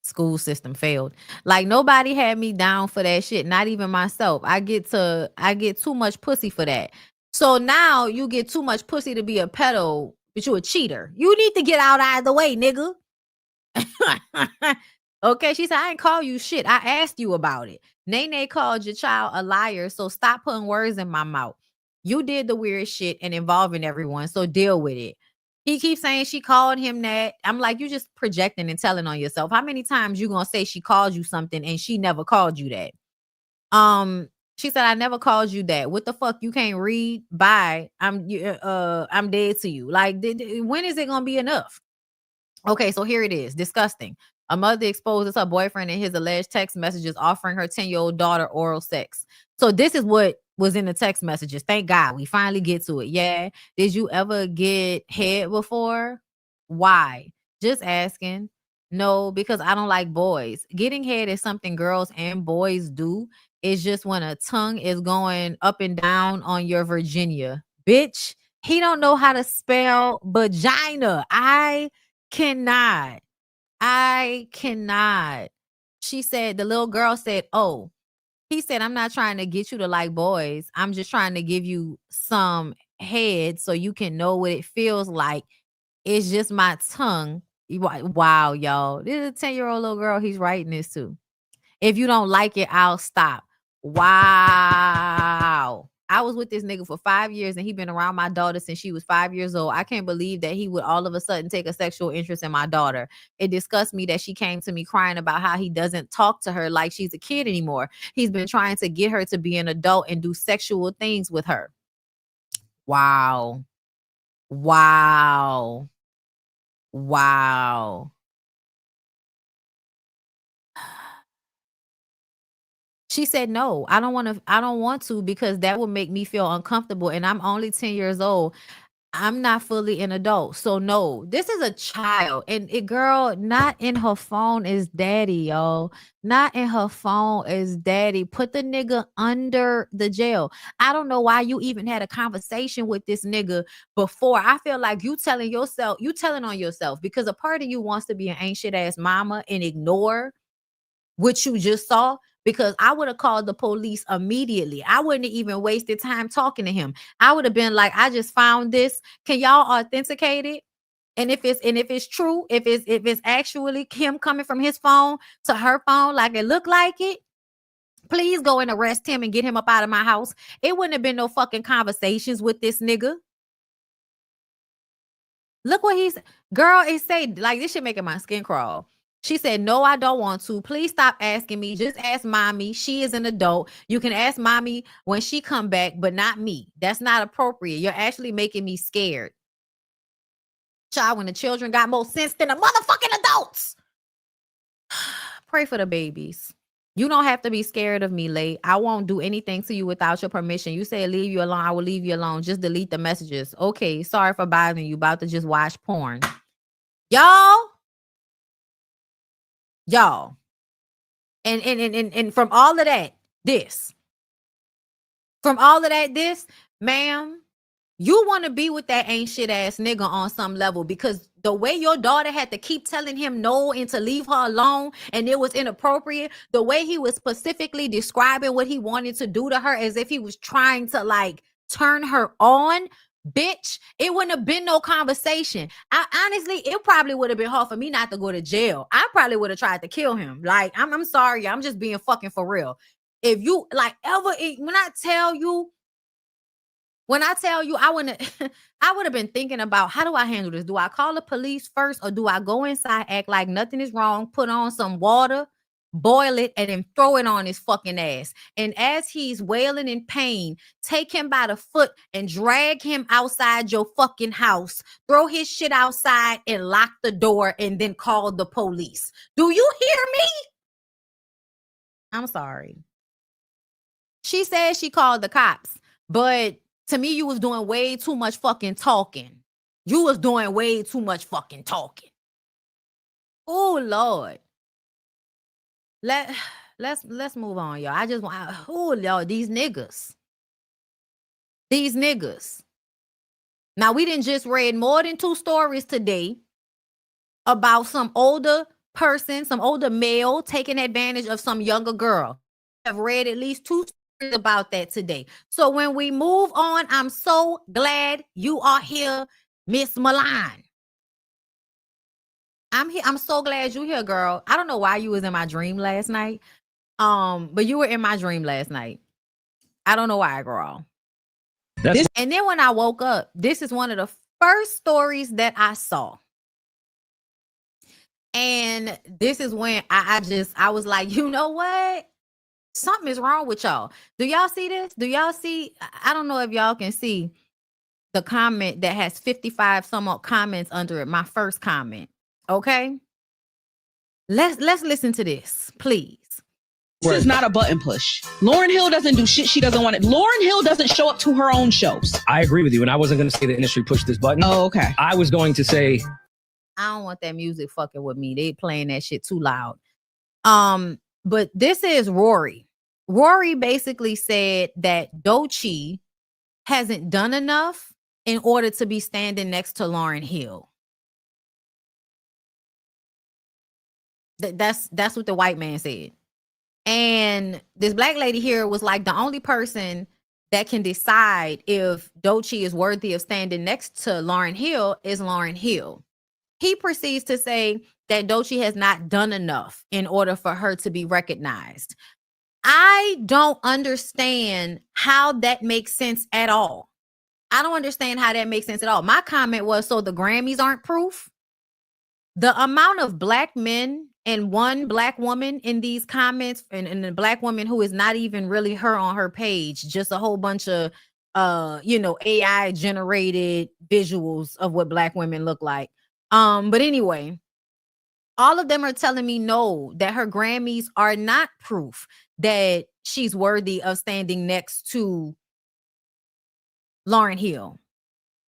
School system failed. Like nobody had me down for that shit. Not even myself. I get too much pussy for that. So now you get too much pussy to be a pedo, but you a cheater. You need to get out of the way, nigga. Okay, she said, I ain't call you shit. I asked you about it. Nene called your child a liar, so stop putting words in my mouth. You did the weird shit and involving everyone, so deal with it. He keeps saying she called him that. I'm like, you just projecting and telling on yourself. How many times you gonna say she called you something and she never called you that? She said, I never called you that. What the fuck? You can't read? Bye. I'm dead to you. Like, when is it gonna be enough? Okay, so here it is. Disgusting. A mother exposes her boyfriend in his alleged text messages offering her 10-year-old daughter oral sex. So this is what was in the text messages. Thank God we finally get to it. Yeah. Did you ever get head before? Why? Just asking. No, because I don't like boys. Getting head is something girls and boys do. It's just when a tongue is going up and down on your Virginia. Bitch, he don't know how to spell vagina. I cannot. She said, the little girl said, oh, he said, I'm not trying to get you to like boys. I'm just trying to give you some head so you can know what it feels like. It's just my tongue. Wow, y'all. This is a 10-year-old little girl. He's writing this too. If you don't like it, I'll stop. Wow. I was with this nigga for 5 years and he been around my daughter since she was 5 years old. I can't believe that he would all of a sudden take a sexual interest in my daughter. It disgusts me that she came to me crying about how he doesn't talk to her like she's a kid anymore. He's been trying to get her to be an adult and do sexual things with her. Wow. Wow. Wow. She said, no, I don't want to because that would make me feel uncomfortable. And I'm only 10 years old. I'm not fully an adult. So no, this is a child. And girl, not in her phone is daddy, y'all. Not in her phone is daddy. Put the nigga under the jail. I don't know why you even had a conversation with this nigga before. I feel like you telling on yourself because a part of you wants to be an ancient ass mama and ignore what you just saw, because I would have called the police immediately. I wouldn't have even wasted time talking to him. I would have been like, I just found this. Can y'all authenticate it? And if it's true, if it's actually him coming from his phone to her phone, like it looked like it, please go and arrest him and get him up out of my house. It wouldn't have been no fucking conversations with this nigga. Look what he's, girl, it say, like, this shit making my skin crawl. She said, no, I don't want to. Please stop asking me. Just ask mommy. She is an adult. You can ask mommy when she come back, but not me. That's not appropriate. You're actually making me scared. Child, when the children got more sense than the motherfucking adults. Pray for the babies. You don't have to be scared of me, Lay. I won't do anything to you without your permission. You say leave you alone, I will leave you alone. Just delete the messages. Okay, sorry for bothering you. About to just watch porn. Y'all. And from all of that, this, ma'am, you want to be with that ain't shit ass nigga on some level, because the way your daughter had to keep telling him no and to leave her alone and it was inappropriate, the way he was specifically describing what he wanted to do to her as if he was trying to like turn her on. Bitch, it wouldn't have been no conversation. I honestly, it probably would have been hard for me not to go to jail. I probably would have tried to kill him. Like, I'm sorry, I'm just being fucking for real. If you like ever, when I tell you, When I tell you, I would have been thinking about, how do I handle this? Do I call the police first, or do I go inside, act like nothing is wrong, put on some water, boil it, and then throw it on his fucking ass? And as he's wailing in pain, take him by the foot and drag him outside your fucking house, throw his shit outside and lock the door, and then call the police. Do you hear me? I'm sorry. She said she called the cops, but to me, you was doing way too much fucking talking. You was doing way too much fucking talking. Oh Lord. Let's move on, y'all. I just want, oh Lord, these niggas. These niggas. Now, we didn't just read more than 2 stories today about some older person, some older male taking advantage of some younger girl. I've read at least 2 stories about that today. So when we move on, I'm so glad you are here, Miss Milan. I'm here. I'm so glad you're here, girl. I don't know why you was in my dream last night. But you were in my dream last night. I don't know why, girl. And then when I woke up, this is one of the first stories that I saw. And this is when I was like, you know what? Something is wrong with y'all. Do y'all see this? Do y'all see? I don't know if y'all can see the comment that has 55 some odd comments under it. My first comment. Okay. Let's listen to this, please. This is not a button push. Lauryn Hill doesn't do shit she doesn't want it. Lauryn Hill doesn't show up to her own shows. I agree with you. And I wasn't going to say the industry pushed this button. Oh, okay. I was going to say, I don't want that music fucking with me. They playing that shit too loud. But this is Rory. Rory basically said that Doechi hasn't done enough in order to be standing next to Lauryn Hill. That's what the white man said. And this black lady here was like, the only person that can decide if Doechi is worthy of standing next to Lauryn Hill is Lauryn Hill. He proceeds to say that Doechi has not done enough in order for her to be recognized. I don't understand how that makes sense at all. I don't understand how that makes sense at all. My comment was, so the Grammys aren't proof? The amount of black men and one black woman in these comments, and a black woman who is not even really her on her page, just a whole bunch of AI generated visuals of what black women look like. But anyway, all of them are telling me no, that her Grammys are not proof that she's worthy of standing next to Lauryn Hill.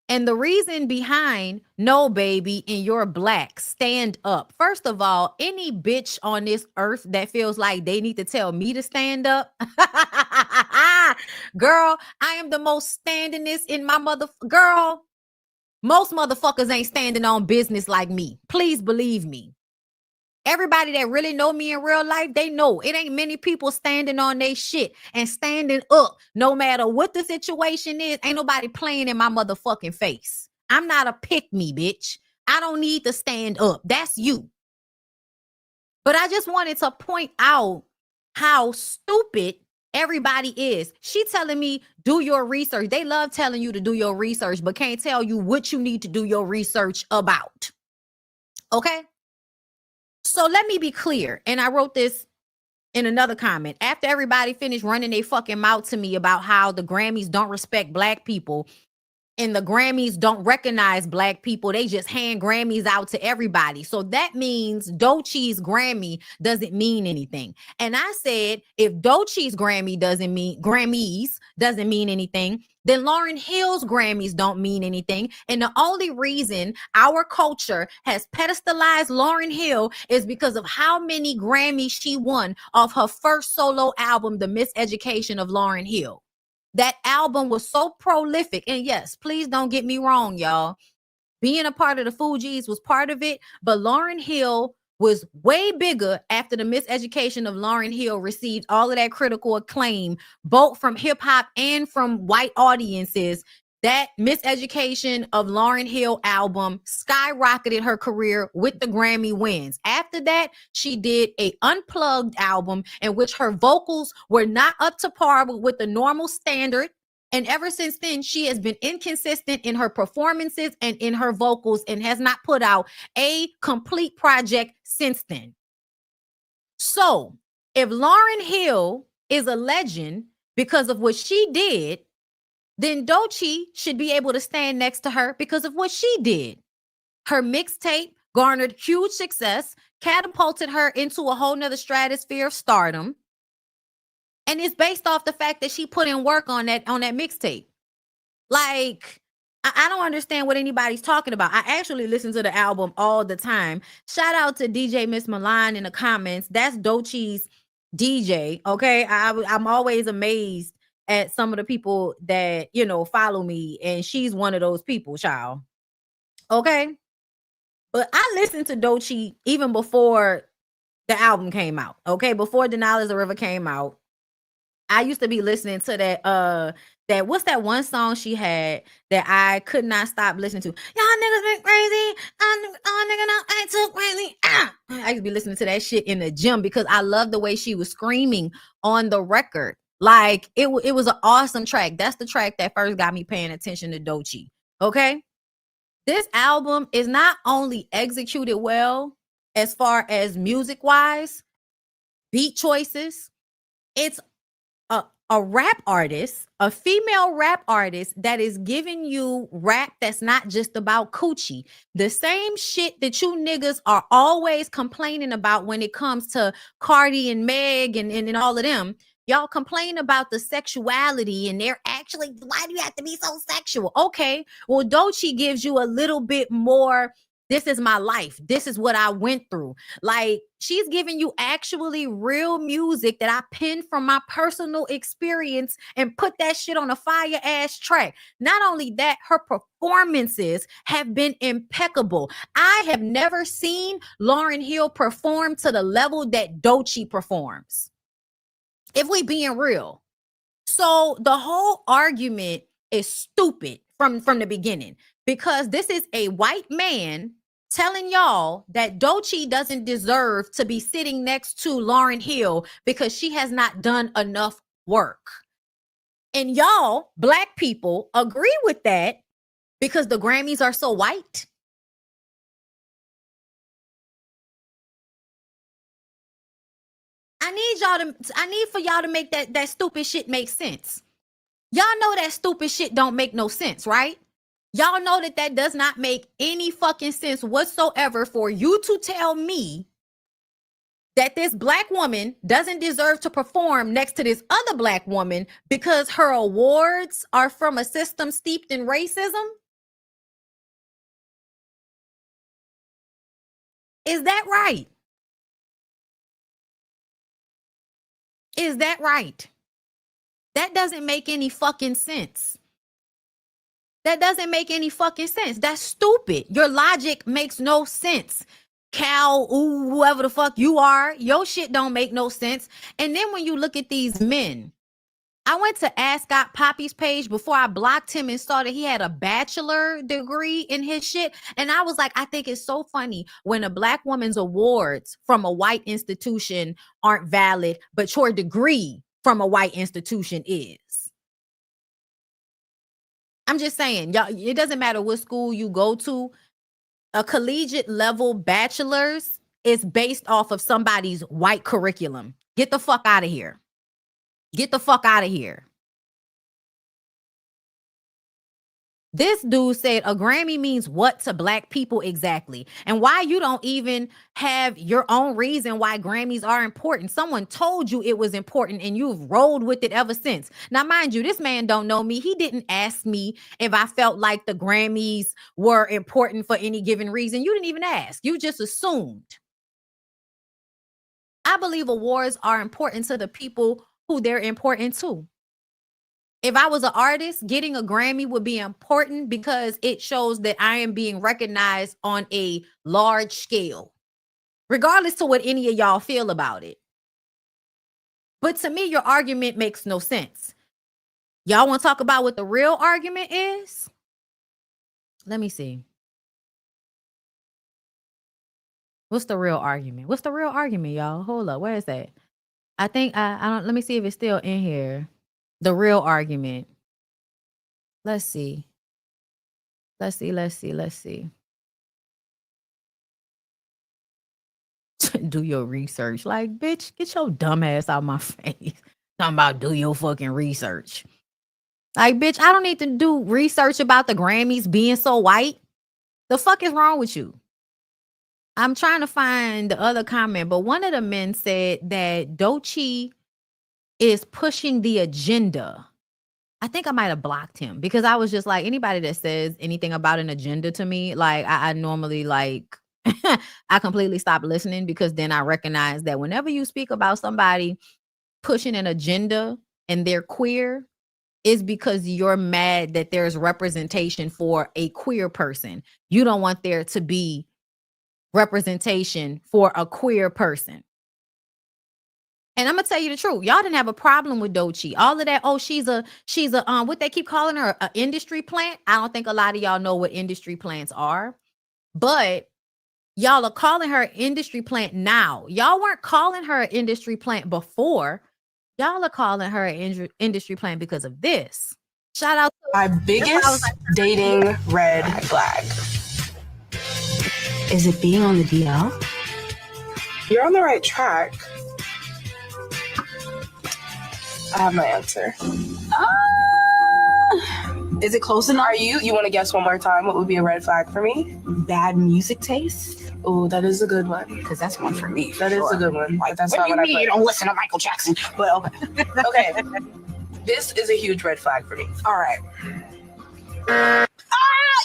And the reason behind, no, baby, and you're black, stand up. First of all, any bitch on this earth that feels like they need to tell me to stand up, girl, I am the most standingest in my girl. Most motherfuckers ain't standing on business like me. Please believe me. Everybody that really know me in real life, they know it ain't many people standing on their shit and standing up no matter what the situation is. Ain't nobody playing in my motherfucking face. I'm not a pick me, bitch. I don't need to stand up. That's you. But I just wanted to point out how stupid everybody is. She telling me, do your research. They love telling you to do your research, but can't tell you what you need to do your research about. Okay? So let me be clear. And I wrote this in another comment. After everybody finished running their fucking mouth to me about how the Grammys don't respect black people and the Grammys don't recognize black people, they just hand Grammys out to everybody. So that means Doechi's Grammy doesn't mean anything. And I said, if Doechi's Grammys doesn't mean anything, then Lauryn Hill's Grammys don't mean anything. And the only reason our culture has pedestalized Lauryn Hill is because of how many Grammys she won off her first solo album, The Miseducation of Lauryn Hill. That album was so prolific. And yes, please don't get me wrong, y'all. Being a part of the Fugees was part of it, but Lauryn Hill was way bigger after The Miseducation of Lauryn Hill received all of that critical acclaim, both from hip hop and from white audiences. That Miseducation of Lauryn Hill album skyrocketed her career with the Grammy wins. After that, she did an unplugged album in which her vocals were not up to par with the normal standard And ever since then, she has been inconsistent in her performances and in her vocals and has not put out a complete project since then. So if Lauryn Hill is a legend because of what she did, then Doechi should be able to stand next to her because of what she did. Her mixtape garnered huge success, catapulted her into a whole nother stratosphere of stardom. And it's based off the fact that she put in work on that mixtape. Like, I don't understand what anybody's talking about. I actually listen to the album all the time. Shout out to DJ Miss Milan in the comments. That's Doechi's DJ. Okay. I'm always amazed at some of the people that, you know, follow me. And she's one of those people, child. Okay. But I listened to Doechi even before the album came out. Okay. Before Denial is a River came out. I used to be listening to that what's that one song she had that I could not stop listening to? Y'all niggas been crazy. Nigga, no, I ain't too crazy. I used to be listening to that shit in the gym because I love the way she was screaming on the record. Like it was an awesome track. That's the track that first got me paying attention to Doechi. Okay. This album is not only executed well as far as music wise, beat choices, it's a rap artist, a female rap artist that is giving you rap that's not just about coochie. The same shit that you niggas are always complaining about when it comes to Cardi and Meg and all of them. Y'all complain about the sexuality and they're actually, why do you have to be so sexual? Okay, well, Doechi gives you a little bit more. This is my life. This is what I went through. Like, she's giving you actually real music that I pinned from my personal experience and put that shit on a fire ass track. Not only that, her performances have been impeccable. I have never seen Lauryn Hill perform to the level that Doechi performs. If we being real. So the whole argument is stupid from the beginning, because this is a white man telling y'all that Doechi doesn't deserve to be sitting next to Lauryn Hill because she has not done enough work. And y'all, black people, agree with that because the Grammys are so white. I need for y'all to make that stupid shit make sense. Y'all know that stupid shit don't make no sense, right? Y'all know that does not make any fucking sense whatsoever for you to tell me that this black woman doesn't deserve to perform next to this other black woman because her awards are from a system steeped in racism? Is that right? Is that right? That doesn't make any fucking sense. That doesn't make any fucking sense. That's stupid. Your logic makes no sense. Cal, ooh, whoever the fuck you are, your shit don't make no sense. And then when you look at these men, I went to Ask Scott Poppy's page before I blocked him and saw that he had a bachelor degree in his shit. And I was like, I think it's so funny when a black woman's awards from a white institution aren't valid, but your degree from a white institution is. I'm just saying, y'all, it doesn't matter what school you go to. A collegiate level bachelor's is based off of somebody's white curriculum. Get the fuck out of here. Get the fuck out of here. This dude said a Grammy means what to black people exactly? And why you don't even have your own reason why Grammys are important. Someone told you it was important and you've rolled with it ever since. Now, mind you, this man don't know me. He didn't ask me if I felt like the Grammys were important for any given reason. You didn't even ask. You just assumed. I believe awards are important to the people who they're important to. If I was an artist, getting a Grammy would be important because it shows that I am being recognized on a large scale, regardless to what any of y'all feel about it. But to me, your argument makes no sense. Y'all want to talk about what the real argument is? Let me see. What's the real argument? What's the real argument, y'all? Hold up. Where is that? I think I don't. Let me see if it's still in here. The real argument. Let's see. Let's see. Do your research. Like, bitch, get your dumb ass out my face. Talking about do your fucking research. Like, bitch, I don't need to do research about the Grammys being so white. The fuck is wrong with you? I'm trying to find the other comment, but one of the men said that Doechi is pushing the agenda. I think I might have blocked him because I was just like, anybody that says anything about an agenda to me, like I normally like, I completely stop listening because then I recognize that whenever you speak about somebody pushing an agenda and they're queer, is because you're mad that there's representation for a queer person. You don't want there to be representation for a queer person. And I'm gonna tell you the truth. Y'all didn't have a problem with Doechi. All of that, oh, she's a what they keep calling her, an industry plant. I don't think a lot of y'all know what industry plants are, but y'all are calling her an industry plant now. Y'all weren't calling her an industry plant before. Y'all are calling her an industry plant because of this. Shout out to my biggest dating red flag. Is it being on the DL? You're on the right track. I have my answer. Is it close enough? You want to guess one more time? What would be a red flag for me? Bad music taste. Oh, that is a good one. Because that's one for me. That is a good one. Like, that's what not what you don't listen to Michael Jackson? But okay. Okay. This is a huge red flag for me. All right.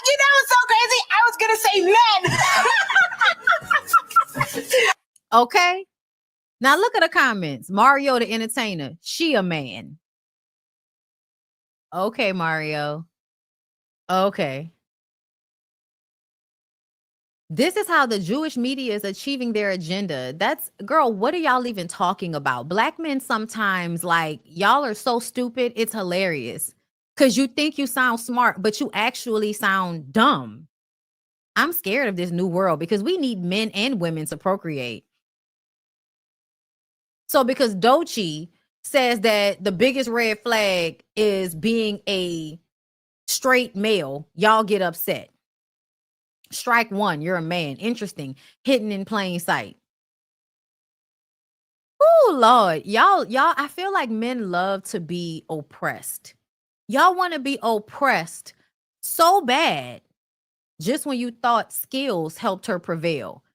You know what's so crazy? I was gonna say men. Okay. Now look at the comments. Mario the entertainer. She a man. Okay, Mario. Okay. This is how the Jewish media is achieving their agenda. That's, girl, what are y'all even talking about? Black men sometimes, like, y'all are so stupid, it's hilarious. Because you think you sound smart, but you actually sound dumb. I'm scared of this new world because we need men and women to procreate. So because Doechi says that the biggest red flag is being a straight male, y'all get upset. Strike one, you're a man. Interesting. Hidden in plain sight. Oh, Lord. Y'all, I feel like men love to be oppressed. Y'all want to be oppressed so bad just when you thought skills helped her prevail.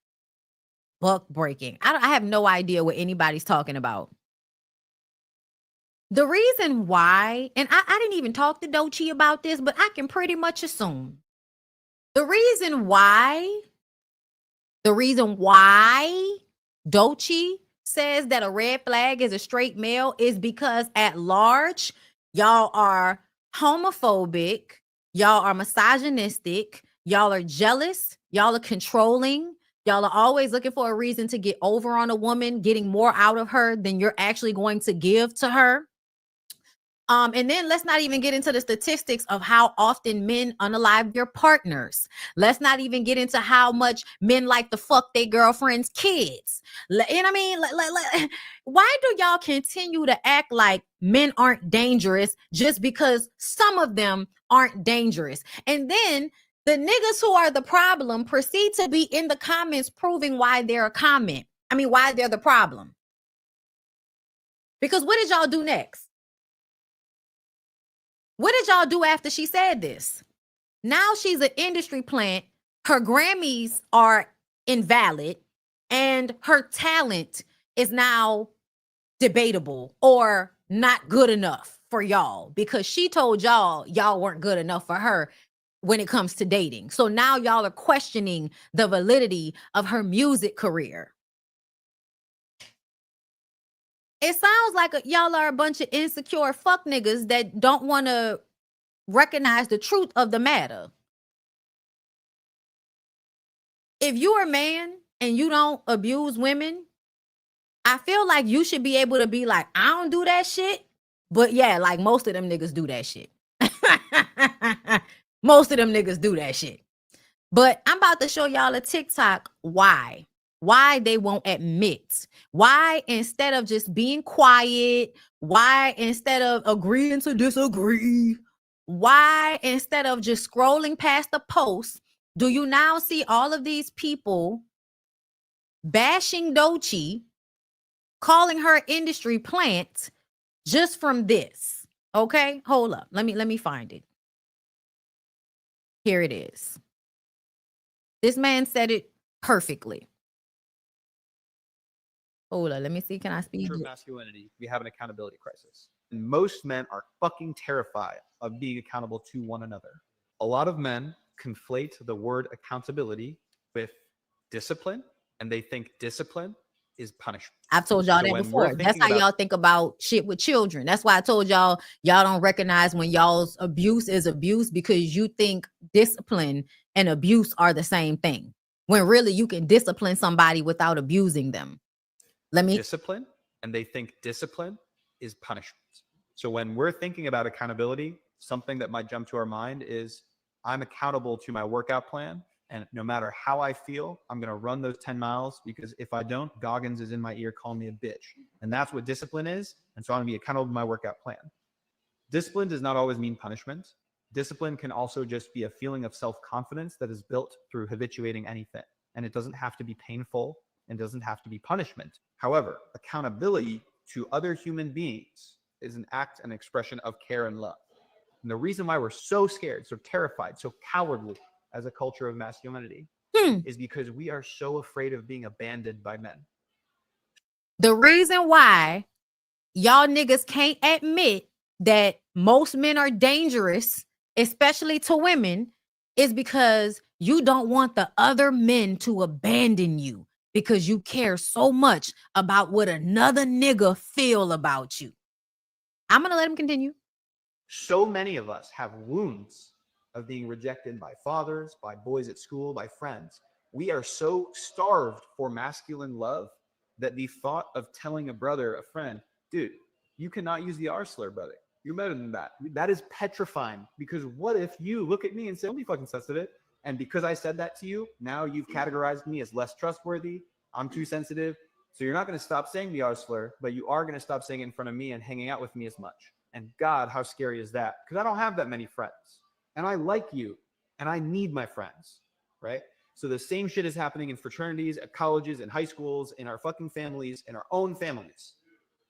Buck breaking. I have no idea what anybody's talking about. The reason why, and I didn't even talk to Doechi about this, but I can pretty much assume. The reason why Doechi says that a red flag is a straight male is because at large, y'all are homophobic, y'all are misogynistic, y'all are jealous, y'all are controlling, y'all are always looking for a reason to get over on a woman, getting more out of her than you're actually going to give to her. And then let's not even get into the statistics of how often men unalive their partners. Let's not even get into how much men like to fuck their girlfriends' kids. You know what I mean? Why do y'all continue to act like men aren't dangerous just because some of them aren't dangerous? And then the niggas who are the problem proceed to be in the comments proving why they're why they're the problem. Because what did y'all do next? What did y'all do after she said this? Now she's an industry plant. Her Grammys are invalid and her talent is now debatable or not good enough for y'all because she told y'all weren't good enough for her when it comes to dating. So now y'all are questioning the validity of her music career. It sounds like y'all are a bunch of insecure fuck niggas that don't want to recognize the truth of the matter. If you're a man and you don't abuse women, I feel like you should be able to be like, I don't do that shit. But yeah, like most of them niggas do that shit. Most of them niggas do that shit. But I'm about to show y'all a TikTok why they won't admit. Why instead of just being quiet, why instead of agreeing to disagree, why, instead of just scrolling past the post, do you now see all of these people bashing Doechi, calling her industry plant just from this? Okay, hold up. Let me find it. Here it is. This man said it perfectly. Hold on, let me see. Can I speed True it? masculinity, we have an accountability crisis. And most men are fucking terrified of being accountable to one another. A lot of men conflate the word accountability with discipline, and they think discipline is punishment. I've told y'all So that when we're before. That's thinking how about- y'all think about shit with children. That's why I told y'all don't recognize when y'all's abuse is abuse, because you think discipline and abuse are the same thing, when really you can discipline somebody without abusing them. Discipline, and they think discipline is punishment. So when we're thinking about accountability, something that might jump to our mind is I'm accountable to my workout plan, and no matter how I feel, I'm going to run those 10 miles, because if I don't, Goggins is in my ear calling me a bitch. And that's what discipline is. And so I'm going to be accountable to my workout plan. Discipline does not always mean punishment. Discipline can also just be a feeling of self-confidence that is built through habituating anything. And it doesn't have to be painful and doesn't have to be punishment. However, accountability to other human beings is an act and expression of care and love. And the reason why we're so scared, so terrified, so cowardly as a culture of masculinity is because we are so afraid of being abandoned by men. The reason why y'all niggas can't admit that most men are dangerous, especially to women, is because you don't want the other men to abandon you, because you care so much about what another nigga feel about you. I'm gonna let him continue. So many of us have wounds of being rejected by fathers, by boys at school, by friends. We are so starved for masculine love that the thought of telling a brother, a friend, dude, you cannot use the R slur, brother. You're better than that. That is petrifying, because what if you look at me and say, don't be fucking sensitive. And because I said that to you, now you've categorized me as less trustworthy. I'm too sensitive. So you're not going to stop saying the R slur, but you are going to stop saying it in front of me and hanging out with me as much. And God, how scary is that? Because I don't have that many friends. And I like you. And I need my friends. Right? So the same shit is happening in fraternities, at colleges, in high schools, in our fucking families, in our own families.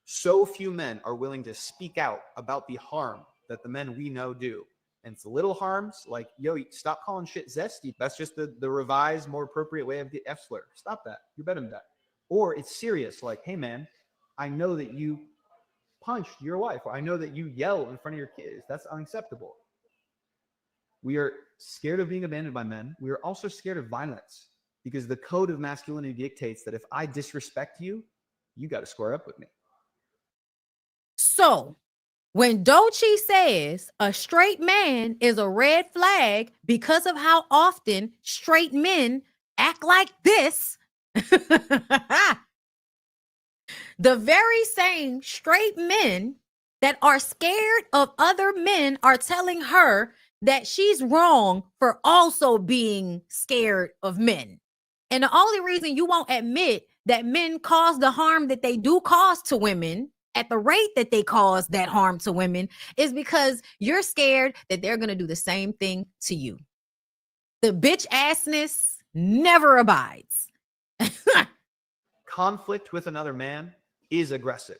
So few men are willing to speak out about the harm that the men we know do. And it's little harms like, yo, stop calling shit zesty. That's just the revised, more appropriate way of the F slur. Stop that. You're better than that. Or it's serious, like, hey man, I know that you punched your wife, or I know that you yell in front of your kids. That's unacceptable. We are scared of being abandoned by men. We are also scared of violence, because the code of masculinity dictates that if I disrespect you, you got to square up with me. So when Doechi says a straight man is a red flag because of how often straight men act like this, the very same straight men that are scared of other men are telling her that she's wrong for also being scared of men. And the only reason you won't admit that men cause the harm that they do cause to women at the rate that they cause that harm to women is because you're scared that they're going to do the same thing to you. The bitch assness never abides. Conflict with another man is aggressive,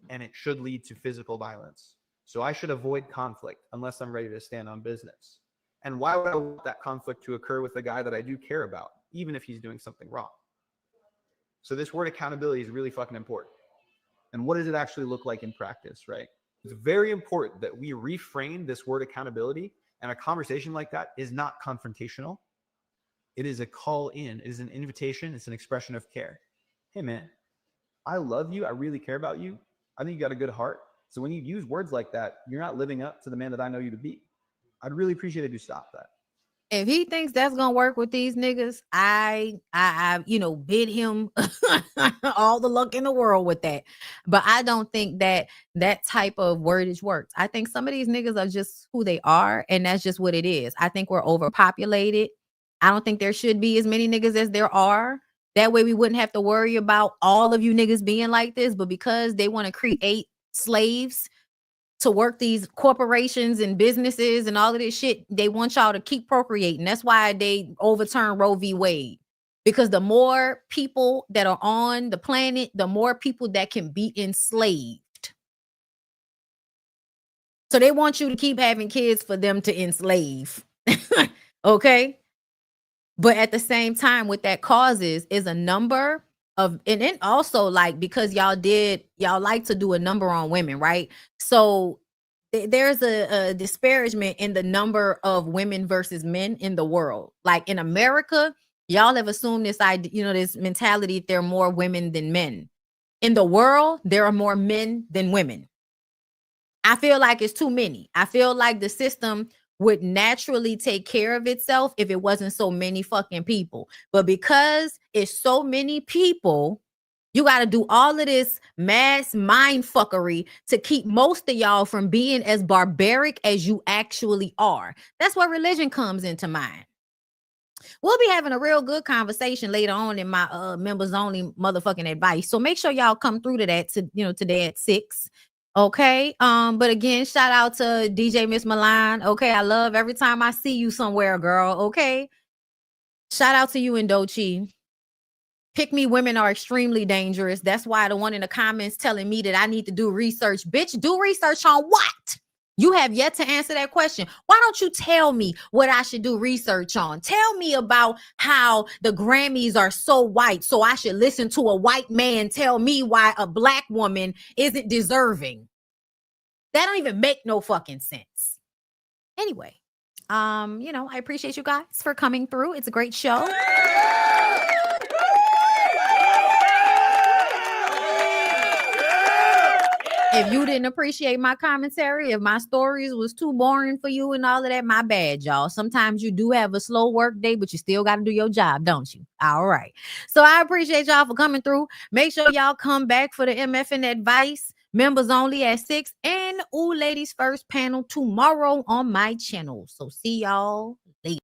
and it should lead to physical violence. So I should avoid conflict unless I'm ready to stand on business. And why would I want that conflict to occur with a guy that I do care about, even if he's doing something wrong? So this word accountability is really fucking important. And what does it actually look like in practice, right? It's very important that we reframe this word accountability, and a conversation like that is not confrontational. It is a call in, it is an invitation, it's an expression of care. Hey man, I love you, I really care about you. I think you got a good heart. So when you use words like that, you're not living up to the man that I know you to be. I'd really appreciate if you stop that. If he thinks that's gonna work with these niggas, I bid him all the luck in the world with that. But I don't think that type of wordage works. I think some of these niggas are just who they are, and that's just what it is. I think we're overpopulated. I don't think there should be as many niggas as there are. That way we wouldn't have to worry about all of you niggas being like this. But because they want to create slaves to work these corporations and businesses and all of this shit. They want y'all to keep procreating. That's why they overturned Roe v. Wade. Because the more people that are on the planet, the more people that can be enslaved. So they want you to keep having kids for them to enslave. Okay? But at the same time, what that causes is a number of, and then also like, because y'all like to do a number on women, right? So there's a disparagement in the number of women versus men in the world. Like in America, y'all have assumed this idea, this mentality that there are more women than men. In the world, there are more men than women. I feel like it's too many. I feel like the system would naturally take care of itself if it wasn't so many fucking people. But because it's so many people, you got to do all of this mass mind fuckery to keep most of y'all from being as barbaric as you actually are. That's where religion comes into mind. We'll be having a real good conversation later on in my members only motherfucking advice. So make sure y'all come through to that today at 6. Okay. But again, shout out to DJ Miss Milan. Okay. I love every time I see you somewhere, girl. Okay. Shout out to you and Doechi. Pick me women are extremely dangerous. That's why the one in the comments telling me that I need to do research. Bitch, do research on what? You have yet to answer that question. Why don't you tell me what I should do research on? Tell me about how the Grammys are so white, so I should listen to a white man tell me why a black woman isn't deserving. That don't even make no fucking sense. Anyway, I appreciate you guys for coming through. It's a great show. If you didn't appreciate my commentary, if my stories was too boring for you and all of that, my bad, y'all. Sometimes you do have a slow work day, but you still got to do your job, don't you? All right. So I appreciate y'all for coming through. Make sure y'all come back for the MFN advice. Members only at 6 and Ooh Ladies First panel tomorrow on my channel. So see y'all later.